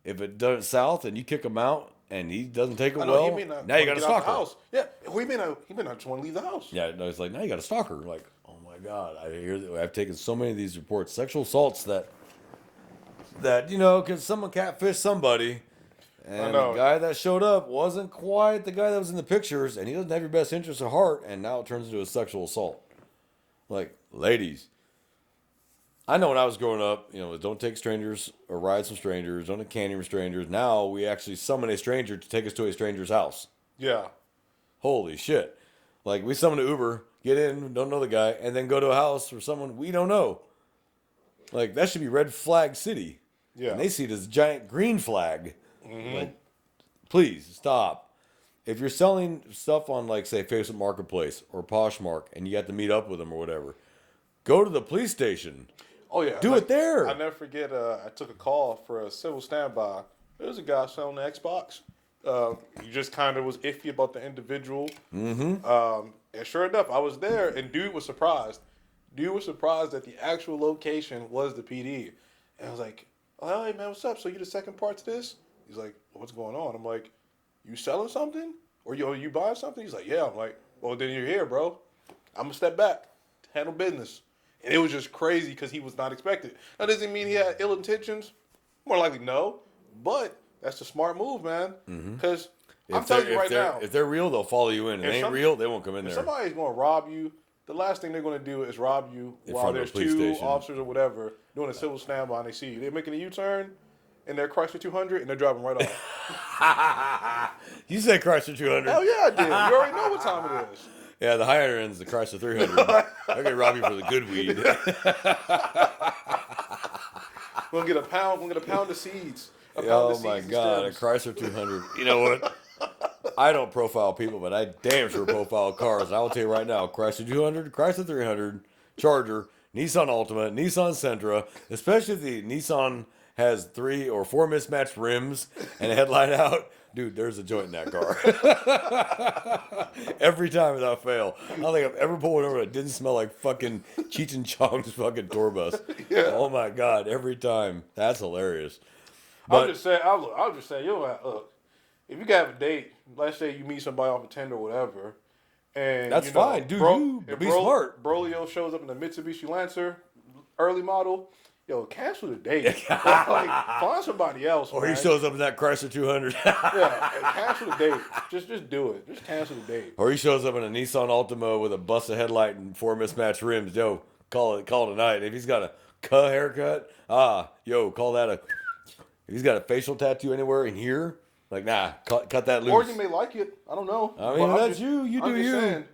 If it does south and you kick him out and he doesn't take it well, now you got to stalk her. House. Yeah, he may not just want to leave the house. Yeah, no, it's like, now you got to stalk her. Like, oh my God, I've taken so many of these reports, sexual assaults that because someone catfished somebody, and the guy that showed up wasn't quite the guy that was in the pictures, and he doesn't have your best interest at heart, and now it turns into a sexual assault. Like, ladies, I know when I was growing up, don't take strangers or rides from strangers, don't take candy from strangers. Now we actually summon a stranger to take us to a stranger's house. Yeah. Holy shit. Like, we summon an Uber, get in, don't know the guy, and then go to a house for someone we don't know. Like, that should be red flag city. Yeah. And they see it as a giant green flag. Like, please, stop. If you're selling stuff on, like, say, Facebook Marketplace or Poshmark, and you have to meet up with them or whatever, go to the police station. Oh, yeah. Do it there. I'll never forget, I took a call for a civil standby. There was a guy selling the Xbox. He just kind of was iffy about the individual. And sure enough, I was there, and dude was surprised. Dude was surprised that the actual location was the PD. And I was like, oh, hey, man, what's up? So you the second part to this? He's like, what's going on? I'm like, you selling something? Or you buying something? He's like, yeah. I'm like, well, then you're here, bro. I'm going to step back, handle business. And it was just crazy because he was not expected. That doesn't mean he had ill intentions. More likely, no. But that's a smart move, man. Because I'm telling you right now. If they're real, they'll follow you in. If they ain't real, they won't come in if there. If somebody's going to rob you, the last thing they're going to do is rob you while there's two officers or whatever doing a civil standby and they see you. They're making a U-turn in their Chrysler 200 and they're driving right off. You said Chrysler 200. Hell yeah, I did. You already know what time it is. Yeah, the higher end's the Chrysler 300. They're gonna rob you for the good weed. We're gonna get a pound of seeds. Oh my God, a Chrysler 200. You know what? I don't profile people, but I damn sure profile cars. I will tell you right now, Chrysler 200, Chrysler 300, Charger, Nissan Altima, Nissan Sentra, especially if the Nissan has 3 or 4 mismatched rims and a headlight out. Dude, there's a joint in that car. Every time without fail. I don't think I've ever pulled one over that didn't smell like fucking Cheech and Chong's fucking tour bus. Yeah. Oh my God, every time. That's hilarious. I'm just saying, I'll just say, look, if you got a date, let's say you meet somebody off a Tinder or whatever, and That's fine, dude. Be smart. Brolio shows up in the Mitsubishi Lancer, early model. Yo, cancel the date. Like, find somebody else. Or man. he shows up in that Chrysler 200. Yeah, cancel the date. Just do it. Just cancel the date. Or he shows up in a Nissan Altima with a busted headlight and 4 mismatched rims. Yo, call it a night. If he's got a haircut, call that a. If he's got a facial tattoo anywhere in here, like nah, cut that loose. Or you may like it. I don't know. I mean, that's you. You do you. Saying,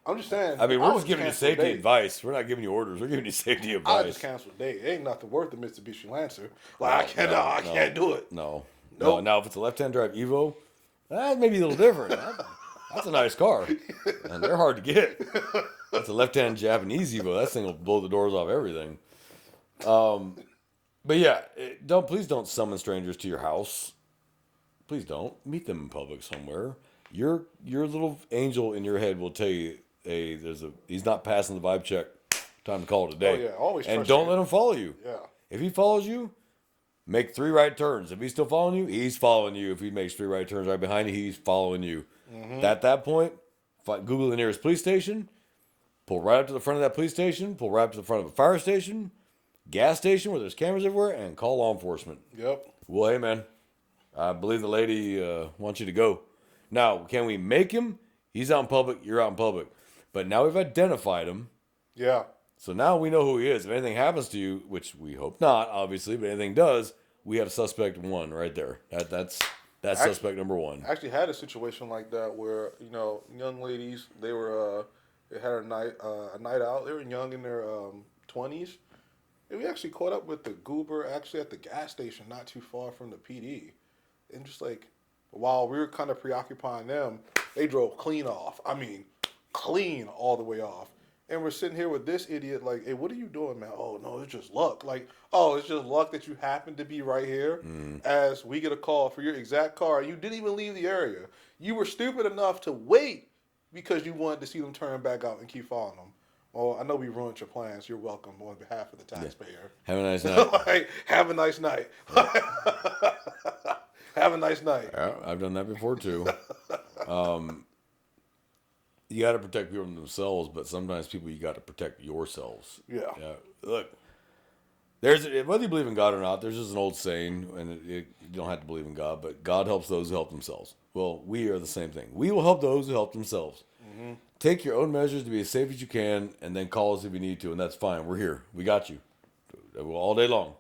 I'm just saying. I mean, we're would just giving you cancel the safety date. advice. We're not giving you orders. We're giving you safety I advice. just cancel the date. It ain't nothing worth the Mitsubishi Lancer. Like I can't do it. No. Nope. Now, if it's a left-hand drive Evo, that may be a little different. That's a nice car, and they're hard to get. That's a left-hand Japanese Evo. That thing will blow the doors off everything. But yeah, please don't summon strangers to your house. Please don't meet them in public somewhere. Your little angel in your head will tell you, hey, he's not passing the vibe check. Time to call it a day. Oh yeah, always. And trust don't you. let him follow you. Yeah. If he follows you, make 3 right turns. If he's still following you, he's following you. If he makes 3 right turns right behind you, he's following you. Mm-hmm. At that point, Google the nearest police station, pull right up to the front of that police station, pull right up to the front of a fire station, gas station where there's cameras everywhere, and call law enforcement. Yep. Well, hey, man, I believe the lady wants you to go. Now, can we make him? He's out in public, you're out in public. But now we've identified him. Yeah. So now we know who he is. If anything happens to you, which we hope not, obviously, but anything does, we have suspect 1 right there. That's suspect number 1. I actually had a situation like that where young ladies they had a night out. They were young in their 20s, and we actually caught up with the goober actually at the gas station not too far from the PD, and just like while we were kind of preoccupying them, they drove clean off. I mean, clean all the way off. And we're sitting here with this idiot like, hey, what are you doing, man? Oh, no, it's just luck. Like, oh, it's just luck that you happen to be right here as we get a call for your exact car. You didn't even leave the area. You were stupid enough to wait because you wanted to see them turn back out and keep following them. Well, I know we ruined your plans. You're welcome on behalf of the taxpayer. Have a nice night. Like, have a nice night. Have a nice night. Yeah, I've done that before, too. You got to protect people from themselves, but sometimes you got to protect yourselves. Yeah. Look, whether you believe in God or not, there's just an old saying, and you don't have to believe in God, but God helps those who help themselves. Well, we are the same thing. We will help those who help themselves. Mm-hmm. Take your own measures to be as safe as you can, and then call us if you need to, and that's fine. We're here. We got you all day long.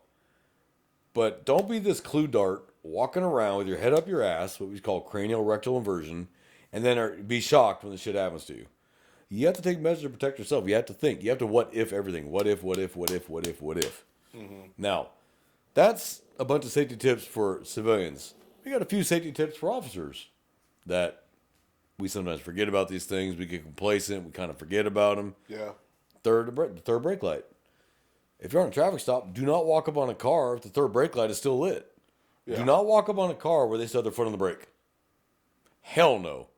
But don't be this clue dart walking around with your head up your ass, what we call cranial rectal inversion, and then be shocked when the shit happens to you. You have to take measures to protect yourself. You have to think. You have to what if everything. What if. Mm-hmm. Now, that's a bunch of safety tips for civilians. We got a few safety tips for officers that we sometimes forget about these things. We get complacent. We kind of forget about them. Yeah. Third brake light. If you're on a traffic stop, do not walk up on a car if the third brake light is still lit. Yeah. Do not walk up on a car where they still have their foot on the brake. Hell no.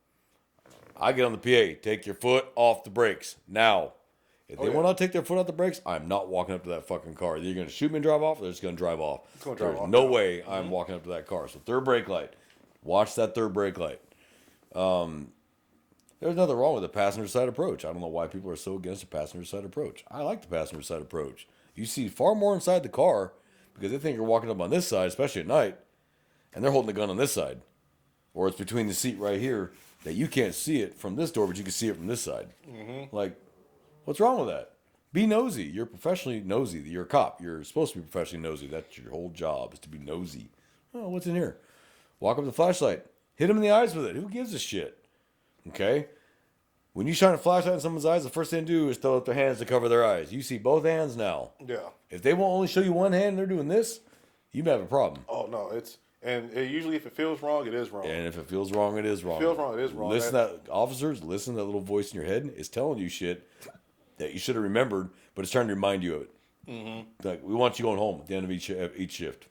I get on the PA. Take your foot off the brakes now. If they will not take their foot off the brakes, I'm not walking up to that fucking car. Either you're going to shoot me and drive off, or they're just going to drive off. There's no way I'm walking up to that car. So third brake light. Watch that third brake light. There's nothing wrong with the passenger side approach. I don't know why people are so against the passenger side approach. I like the passenger side approach. You see far more inside the car because they think you're walking up on this side, especially at night, and they're holding the gun on this side. Or it's between the seat right here that you can't see it from this door, but you can see it from this side. Mm-hmm. Like, what's wrong with that? Be nosy. You're professionally nosy. You're a cop. You're supposed to be professionally nosy. That's your whole job, is to be nosy. Oh, what's in here? Walk up to the flashlight. Hit him in the eyes with it. Who gives a shit? Okay? When you shine a flashlight in someone's eyes, the first thing to do is throw up their hands to cover their eyes. You see both hands now. Yeah. If they won't only show you one hand and they're doing this, you may have a problem. Oh, no. Usually if it feels wrong, it is wrong. And if it feels wrong, it is wrong. If it feels wrong, it is wrong. Officers, listen to that little voice in your head. It's telling you shit. that you should have remembered, but it's trying to remind you of it. Mm-hmm. Like, we want you going home at the end of each shift.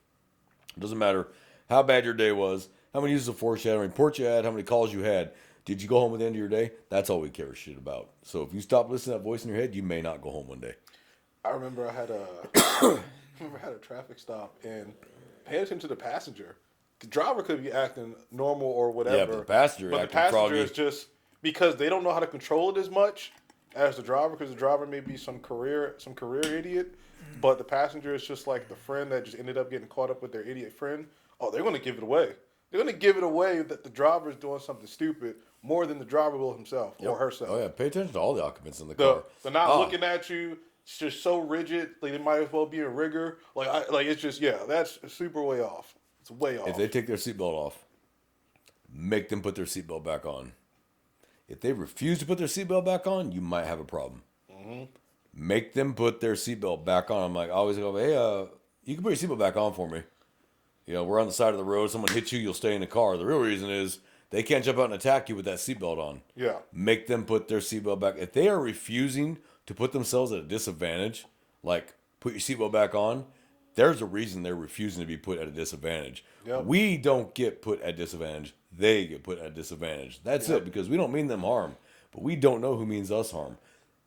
It doesn't matter how bad your day was, how many uses of force you had, how many reports you had, how many calls you had. Did you go home at the end of your day? That's all we care shit about. So if you stop listening to that voice in your head, you may not go home one day. I remember I had a traffic stop, and pay attention to the passenger. The driver could be acting normal or whatever. Yeah, but the passenger froggy. is just because they don't know how to control it as much as the driver, because the driver may be some career idiot, but the passenger is just like the friend that just ended up getting caught up with their idiot friend. Oh, they're going to give it away. They're going to give it away that the driver is doing something stupid more than the driver will himself or herself. Oh yeah, pay attention to all the occupants in the car. They're not looking at you. It's just so rigid. Like they might as well be in rigor. It's just that's super way off. It's way off. If they take their seatbelt off, make them put their seatbelt back on. If they refuse to put their seatbelt back on, you might have a problem. Mm-hmm. Make them put their seatbelt back on. I'm like, I always go, hey, you can put your seatbelt back on for me. We're on the side of the road. Someone hits you, you'll stay in the car. The real reason is they can't jump out and attack you with that seatbelt on. Yeah. Make them put their seatbelt back. If they are refusing to put themselves at a disadvantage, like put your seatbelt back on, there's a reason they're refusing to be put at a disadvantage. Yep. We don't get put at disadvantage. They get put at disadvantage. That's it, because we don't mean them harm, but we don't know who means us harm.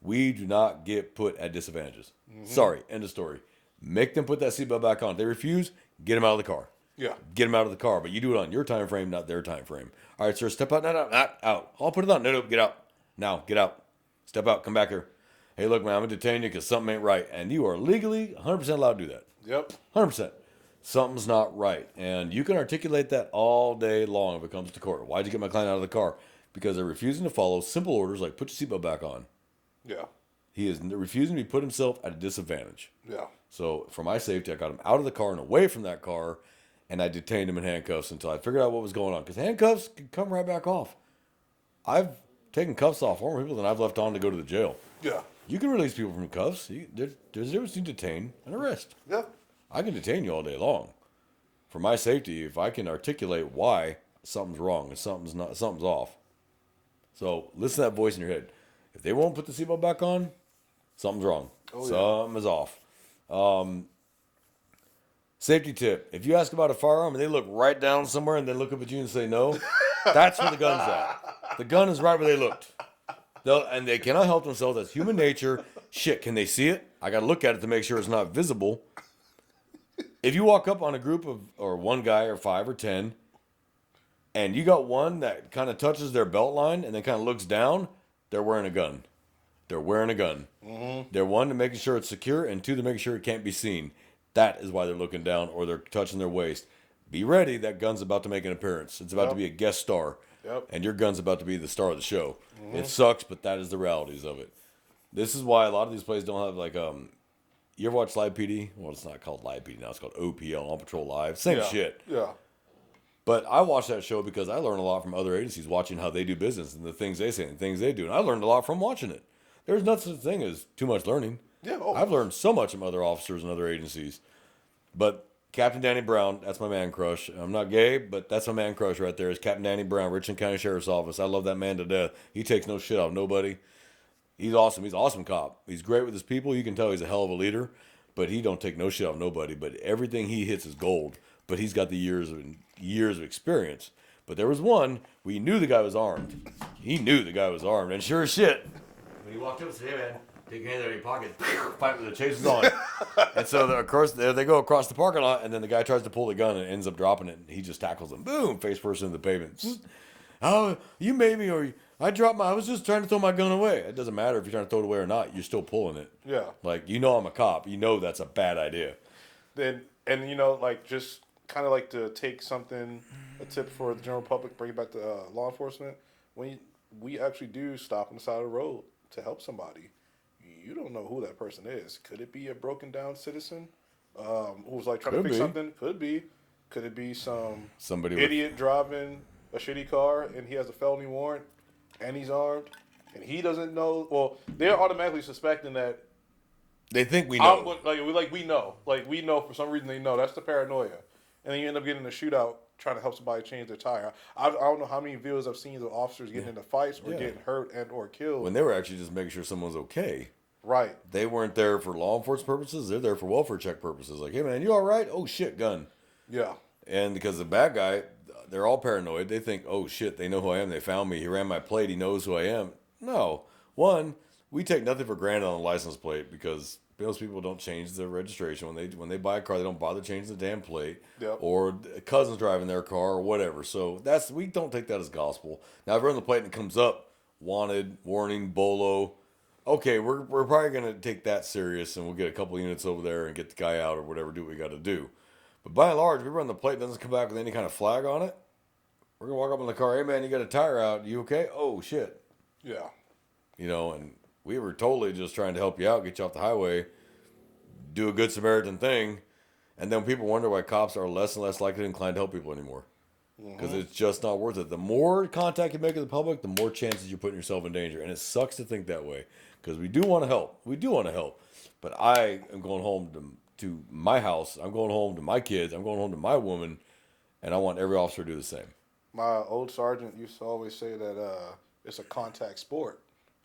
We do not get put at disadvantages. Mm-hmm. Sorry, end of story. Make them put that seatbelt back on. If they refuse, get them out of the car. Yeah. Get them out of the car, but you do it on your time frame, not their time frame. All right, sir, step out. No, out. I'll put it on. No, get out. Now, get out. Step out. Come back here. Hey, look, man, I'm going to detain you because something ain't right. And you are legally 100% allowed to do that. Yep. 100%. Something's not right. And you can articulate that all day long if it comes to court. Why'd you get my client out of the car? Because they're refusing to follow simple orders like put your seatbelt back on. Yeah. He is refusing to put himself at a disadvantage. Yeah. So for my safety, I got him out of the car and away from that car, and I detained him in handcuffs until I figured out what was going on. Because handcuffs can come right back off. I've taken cuffs off more people than I've left on to go to the jail. Yeah. You can release people from cuffs. There's a difference between detain and arrest. Yeah. I can detain you all day long. For my safety, if I can articulate why something's wrong and something's off. So listen to that voice in your head. If they won't put the seatbelt back on, something's wrong. Something is off. Safety tip. If you ask about a firearm and they look right down somewhere and then look up at you and say no, that's where the gun's at. The gun is right where they looked. And they cannot help themselves. That's human nature. Shit, can they see it? I got to look at it to make sure it's not visible. If you walk up on a group of, or one guy or 5 or 10, and you got one that kind of touches their belt line and then kind of looks down, they're wearing a gun. They're wearing a gun. Mm-hmm. They're one, to making sure it's secure, and 2, to make sure it can't be seen. That is why they're looking down or they're touching their waist. Be ready. That gun's about to make an appearance. It's about to be a guest star. Yep. And your gun's about to be the star of the show. Mm-hmm. It sucks, but that is the realities of it. This is why a lot of these places don't have, like, you ever watch Live PD? Well, it's not called Live PD now. It's called OPL, On Patrol Live. Same shit. Yeah. But I watch that show because I learn a lot from other agencies watching how they do business and the things they say and the things they do. And I learned a lot from watching it. There's not such a thing as too much learning. Yeah. I've learned so much from other officers and other agencies. But Captain Danny Brown, that's my man crush. I'm not gay, but that's my man crush right there. Is Captain Danny Brown, Richland County Sheriff's Office. I love that man to death. He takes no shit out of nobody. He's awesome. He's an awesome cop. He's great with his people. You can tell he's a hell of a leader, but he don't take no shit out of nobody. But everything he hits is gold. But he's got the years of experience. But there was one where you knew the guy was armed. He knew the guy was armed, and sure as shit, when he walked up and said, "Hey man, take your hand out of your pocket," fight with the chase was on. And so of course there they go across the parking lot, and then the guy tries to pull the gun and ends up dropping it. And he just tackles him, boom, face first into the pavement. Oh, you made me, or I was just trying to throw my gun away. It doesn't matter if you're trying to throw it away or not. You're still pulling it. Yeah. Like, I'm a cop. That's a bad idea. Then, and just kind of like to take a tip for the general public, bring it back to law enforcement. When we actually do stop on the side of the road to help somebody, you don't know who that person is. Could it be a broken down citizen who's like trying to fix something? Could be. Could it be somebody idiot driving a shitty car and he has a felony warrant and he's armed and he doesn't know? Well, they're automatically suspecting that. They think we know. We know for some reason they know. That's the paranoia. And then you end up getting in a shootout trying to help somebody change their tire. I don't know how many videos I've seen of officers getting into fights or getting hurt and or killed. When they were actually just making sure someone's okay. Right. They weren't there for law enforcement purposes. They're there for welfare check purposes. Like, hey man, you all right? Oh shit, gun. Yeah. And because the bad guy, they're all paranoid. They think, oh shit, they know who I am. They found me. He ran my plate. He knows who I am. No. One, we take nothing for granted on a license plate because most people don't change their registration when they buy a car. They don't bother changing the damn plate. Yep. Or a cousin's driving their car or whatever. So we don't take that as gospel. Now, if you're on the plate and it comes up, wanted, warning, bolo. Okay, we're probably gonna take that serious, and we'll get a couple units over there and get the guy out or whatever. Do what we got to do. But by and large, if we run the plate doesn't come back with any kind of flag on it, we're gonna walk up in the car. Hey man, you got a tire out. You okay? Oh shit. Yeah. And we were totally just trying to help you out, get you off the highway, do a good Samaritan thing, and then people wonder why cops are less and less likely inclined to help people anymore. Because it's just not worth it. The more contact you make with the public, the more chances you're putting yourself in danger. And it sucks to think that way. Because we do want to help. We do want to help. But I am going home to my house. I'm going home to my kids. I'm going home to my woman. And I want every officer to do the same. My old sergeant used to always say that it's a contact sport.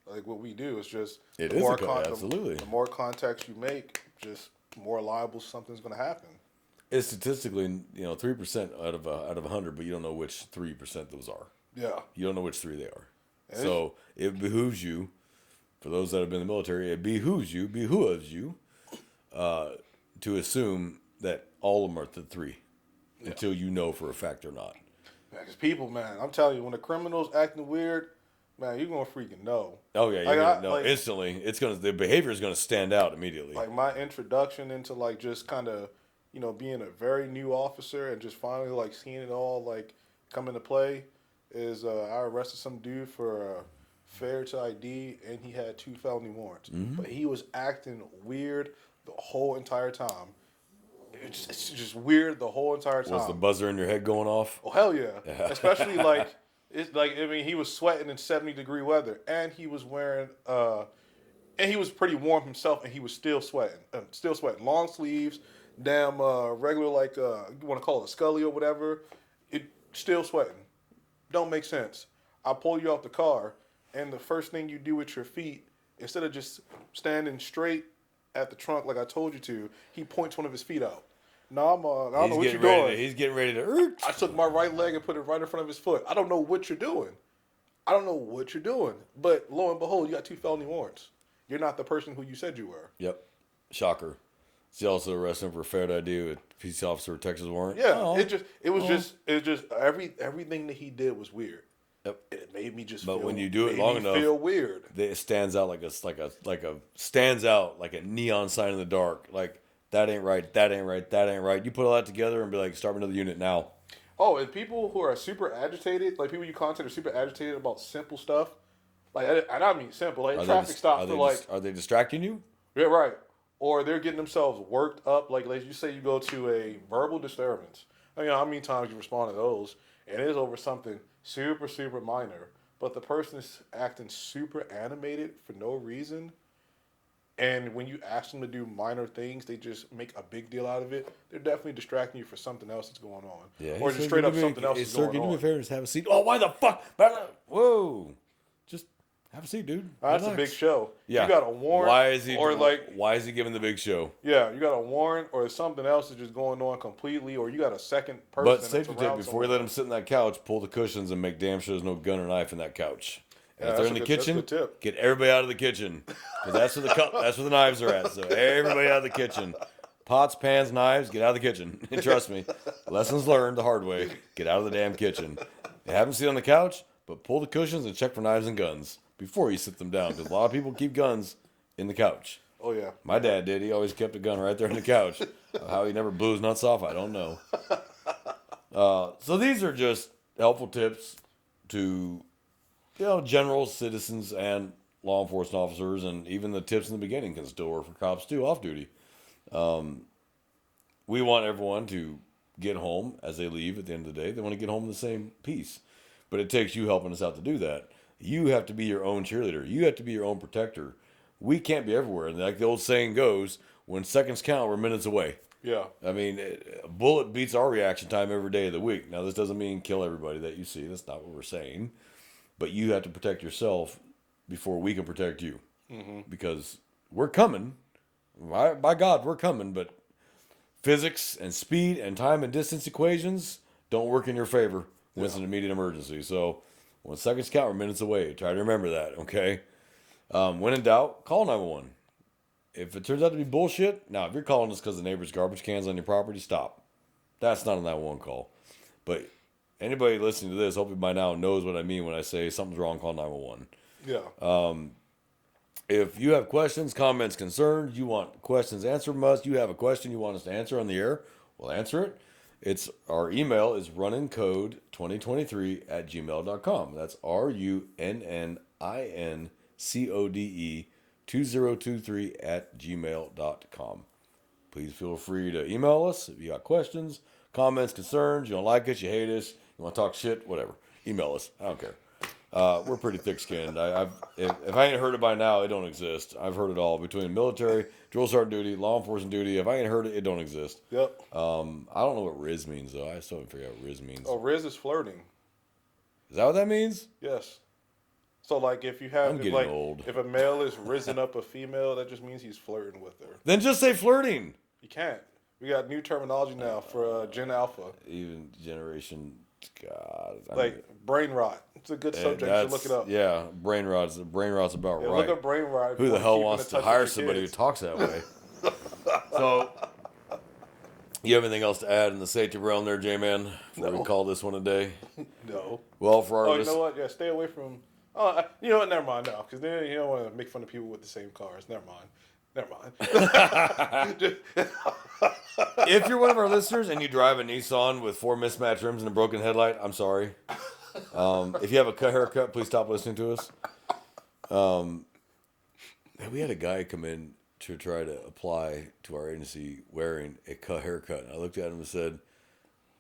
Like what we do is just absolutely. The more contacts you make, just more liable something's going to happen. It's statistically, 3% out of 100, but you don't know which 3% those are. Yeah. You don't know which 3 they are. So it behooves you, for those that have been in the military, behooves you to assume that all of them are the 3 until you know for a fact or not. Because people, man, I'm telling you, when the criminal's acting weird, man, you're going to freaking know. Oh, yeah, you're going to know instantly. The behavior is going to stand out immediately. Like my introduction into like just kind of, being a very new officer and just finally like seeing it all like come into play is I arrested some dude for failure to ID and he had 2 felony warrants. Mm-hmm. But he was acting weird the whole entire time. It's just weird the whole entire time. Was the buzzer in your head going off? Oh, hell yeah. Especially like, he was sweating in 70-degree weather and he was wearing, and he was pretty warm himself and he was still sweating. Long sleeves. Damn regular, like, you want to call it a Scully or whatever, it still sweating. Don't make sense. I pull you off the car, and the first thing you do with your feet, instead of just standing straight at the trunk like I told you to, he points one of his feet out. No, I don't know what you're doing. He's getting ready to... I took my right leg and put it right in front of his foot. I don't know what you're doing. But lo and behold, you got 2 felony warrants. You're not the person who you said you were. Yep. Shocker. He also arrested him for failed ID with peace officer Texas warrant. Yeah, it was just everything that he did was weird. Yep. It made me just. But feel, when you do it long enough, feel weird. It stands out like a neon sign in the dark. Like that ain't right. That ain't right. That ain't right. You put all that together and be like, start another unit now. Oh, and people who are super agitated, like people you contact are super agitated about simple stuff. Like, and I mean simple, like traffic stops for like. Are they distracting you? Yeah, right. Or they're getting themselves worked up. Like you say, you go to a verbal disturbance. I mean, how many times you respond to those, and it is over something super, super minor, but the person is acting super animated for no reason. And when you ask them to do minor things, they just make a big deal out of it. They're definitely distracting you for something else that's going on. Yeah, or just straight up something else is going on. Sir, can you do me a favor? Just have a seat. Oh, why the fuck? Whoa. Just have a seat, dude. That's a big show. Yeah. You got a warrant. Why is he giving the big show? Yeah, you got a warrant or something else is just going on completely, or you got a second person. But safety tip, before you let him sit in that couch, pull the cushions and make damn sure there's no gun or knife in that couch. And if they're in the kitchen, get everybody out of the kitchen. Because that's where the knives are at. So everybody out of the kitchen. Pots, pans, knives, get out of the kitchen. And trust me, lessons learned the hard way. Get out of the damn kitchen. You have them sit on the couch, but pull the cushions and check for knives and guns before you sit them down. Because a lot of people keep guns in the couch. Oh, yeah. My dad did. He always kept a gun right there on the couch. How he never blew his nuts off, I don't know. So these are just helpful tips to, general citizens and law enforcement officers, and even the tips in the beginning can still work for cops too, off duty. We want everyone to get home as they leave at the end of the day. They want to get home in the same peace. But it takes you helping us out to do that. You have to be your own cheerleader. You have to be your own protector. We can't be everywhere. And like the old saying goes, when seconds count, we're minutes away. Yeah. I mean, a bullet beats our reaction time every day of the week. Now, this doesn't mean kill everybody that you see. That's not what we're saying. But you have to protect yourself before we can protect you. Mm-hmm. Because we're coming. By God, we're coming, but physics and speed and time and distance equations don't work in your favor when it's an immediate emergency. So when seconds count, we're minutes away. Try to remember that, okay? When in doubt, call 911. If it turns out to be bullshit, now if you're calling us because the neighbor's garbage cans on your property, stop. That's not a 911 call. But anybody listening to this, hopefully by now knows what I mean when I say something's wrong, call 911. Yeah. If you have questions, comments, concerns, you want questions answered from us, you have a question you want us to answer on the air, we'll answer it. Our email is runnincode2023@gmail.com. That's RUNNINCODE2023@gmail.com. Please feel free to email us if you got questions, comments, concerns, you don't like us, you hate us, you want to talk shit, whatever. Email us. I don't care. We're pretty thick-skinned. If I ain't heard it by now, it don't exist. I've heard it all between military, drill sergeant duty, law enforcement duty. If I ain't heard it, it don't exist. Yep. I don't know what Riz means though. I still haven't figured out what Riz means. Oh, Riz is flirting. Is that what that means? Yes. So like if you have I'm getting like old. if a male is risen up a female, that just means he's flirting with her. Then just say flirting. You can't. We got new terminology now for Gen Alpha. Even generation, God. Brain rot. It's a good subject. You should look it up. Yeah, brain rot's about Yeah, right. look up brain rot. Who the hell wants to hire somebody who talks that way? So, you have anything else to add in the safety realm there, J-Man? Before we call this one a day? No. Well, for our you know what? Yeah, stay away from... you know what? Never mind now. Because then you don't want to make fun of people with the same cars. Never mind. If you're one of our listeners and you drive a Nissan with 4 mismatched rims and a broken headlight, I'm sorry. If you have a cut haircut, please stop listening to us. We had a guy come in to try to apply to our agency wearing a cut haircut. And I looked at him and said,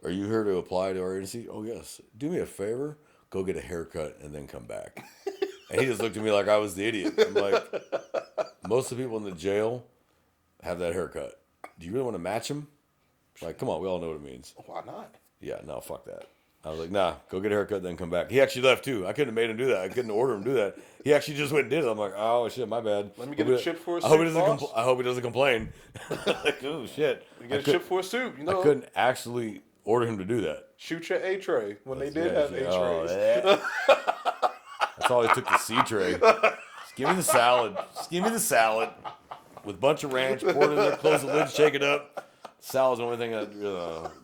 "Are you here to apply to our agency?" "Oh, yes." "Do me a favor, go get a haircut and then come back." And he just looked at me like I was the idiot. I'm like, most of the people in the jail have that haircut. Do you really want to match them? Like, come on, we all know what it means. Why not? Yeah, no, fuck that. I was like, nah, go get a haircut, then come back. He actually left, too. I couldn't have made him do that. I couldn't order him to do that. He actually just went and did it. I'm like, oh, shit, my bad. Let me get a chip for a suit, I hope he doesn't complain. Like, oh, shit. You get a chip for a suit, you know. I couldn't actually order him to do that. Shoot your A tray when they did have A trays. Oh, that's all he took, the C tray. Just give me the salad. Just give me the salad with a bunch of ranch, pour it in there, close the lid, shake it up. Salad's the only thing that,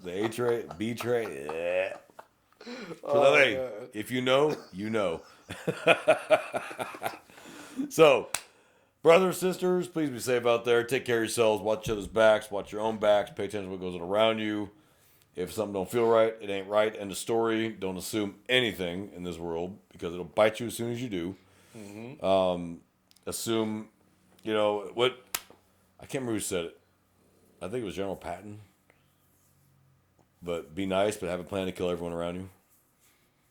the A tray, B tray, So, hey, if you know, you know. So, brothers, sisters, please be safe out there. Take care of yourselves. Watch each other's backs. Watch your own backs. Pay attention to what goes on around you. If something don't feel right, it ain't right. End of story. Don't assume anything in this world because it'll bite you as soon as you do. Mm-hmm. Assume, what? I can't remember who said it. I think it was General Patton. But be nice, but have a plan to kill everyone around you.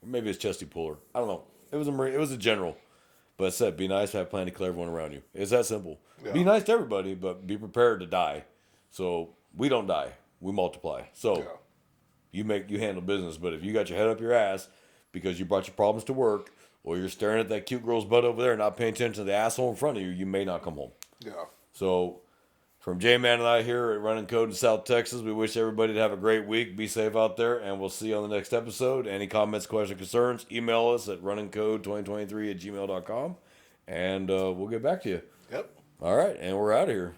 Or maybe it's Chesty Puller. I don't know. It was a Marine. It was a general. But it said, be nice, but have a plan to kill everyone around you. It's that simple. Yeah. Be nice to everybody, but be prepared to die. So we don't die. We multiply. So you handle business. But if you got your head up your ass because you brought your problems to work, or you're staring at that cute girl's butt over there and not paying attention to the asshole in front of you, you may not come home. Yeah. So from J-Man and I here at Running Code in South Texas, we wish everybody to have a great week. Be safe out there, and we'll see you on the next episode. Any comments, questions, concerns, email us at runningcode2023@gmail.com, and we'll get back to you. Yep. All right, and we're out of here.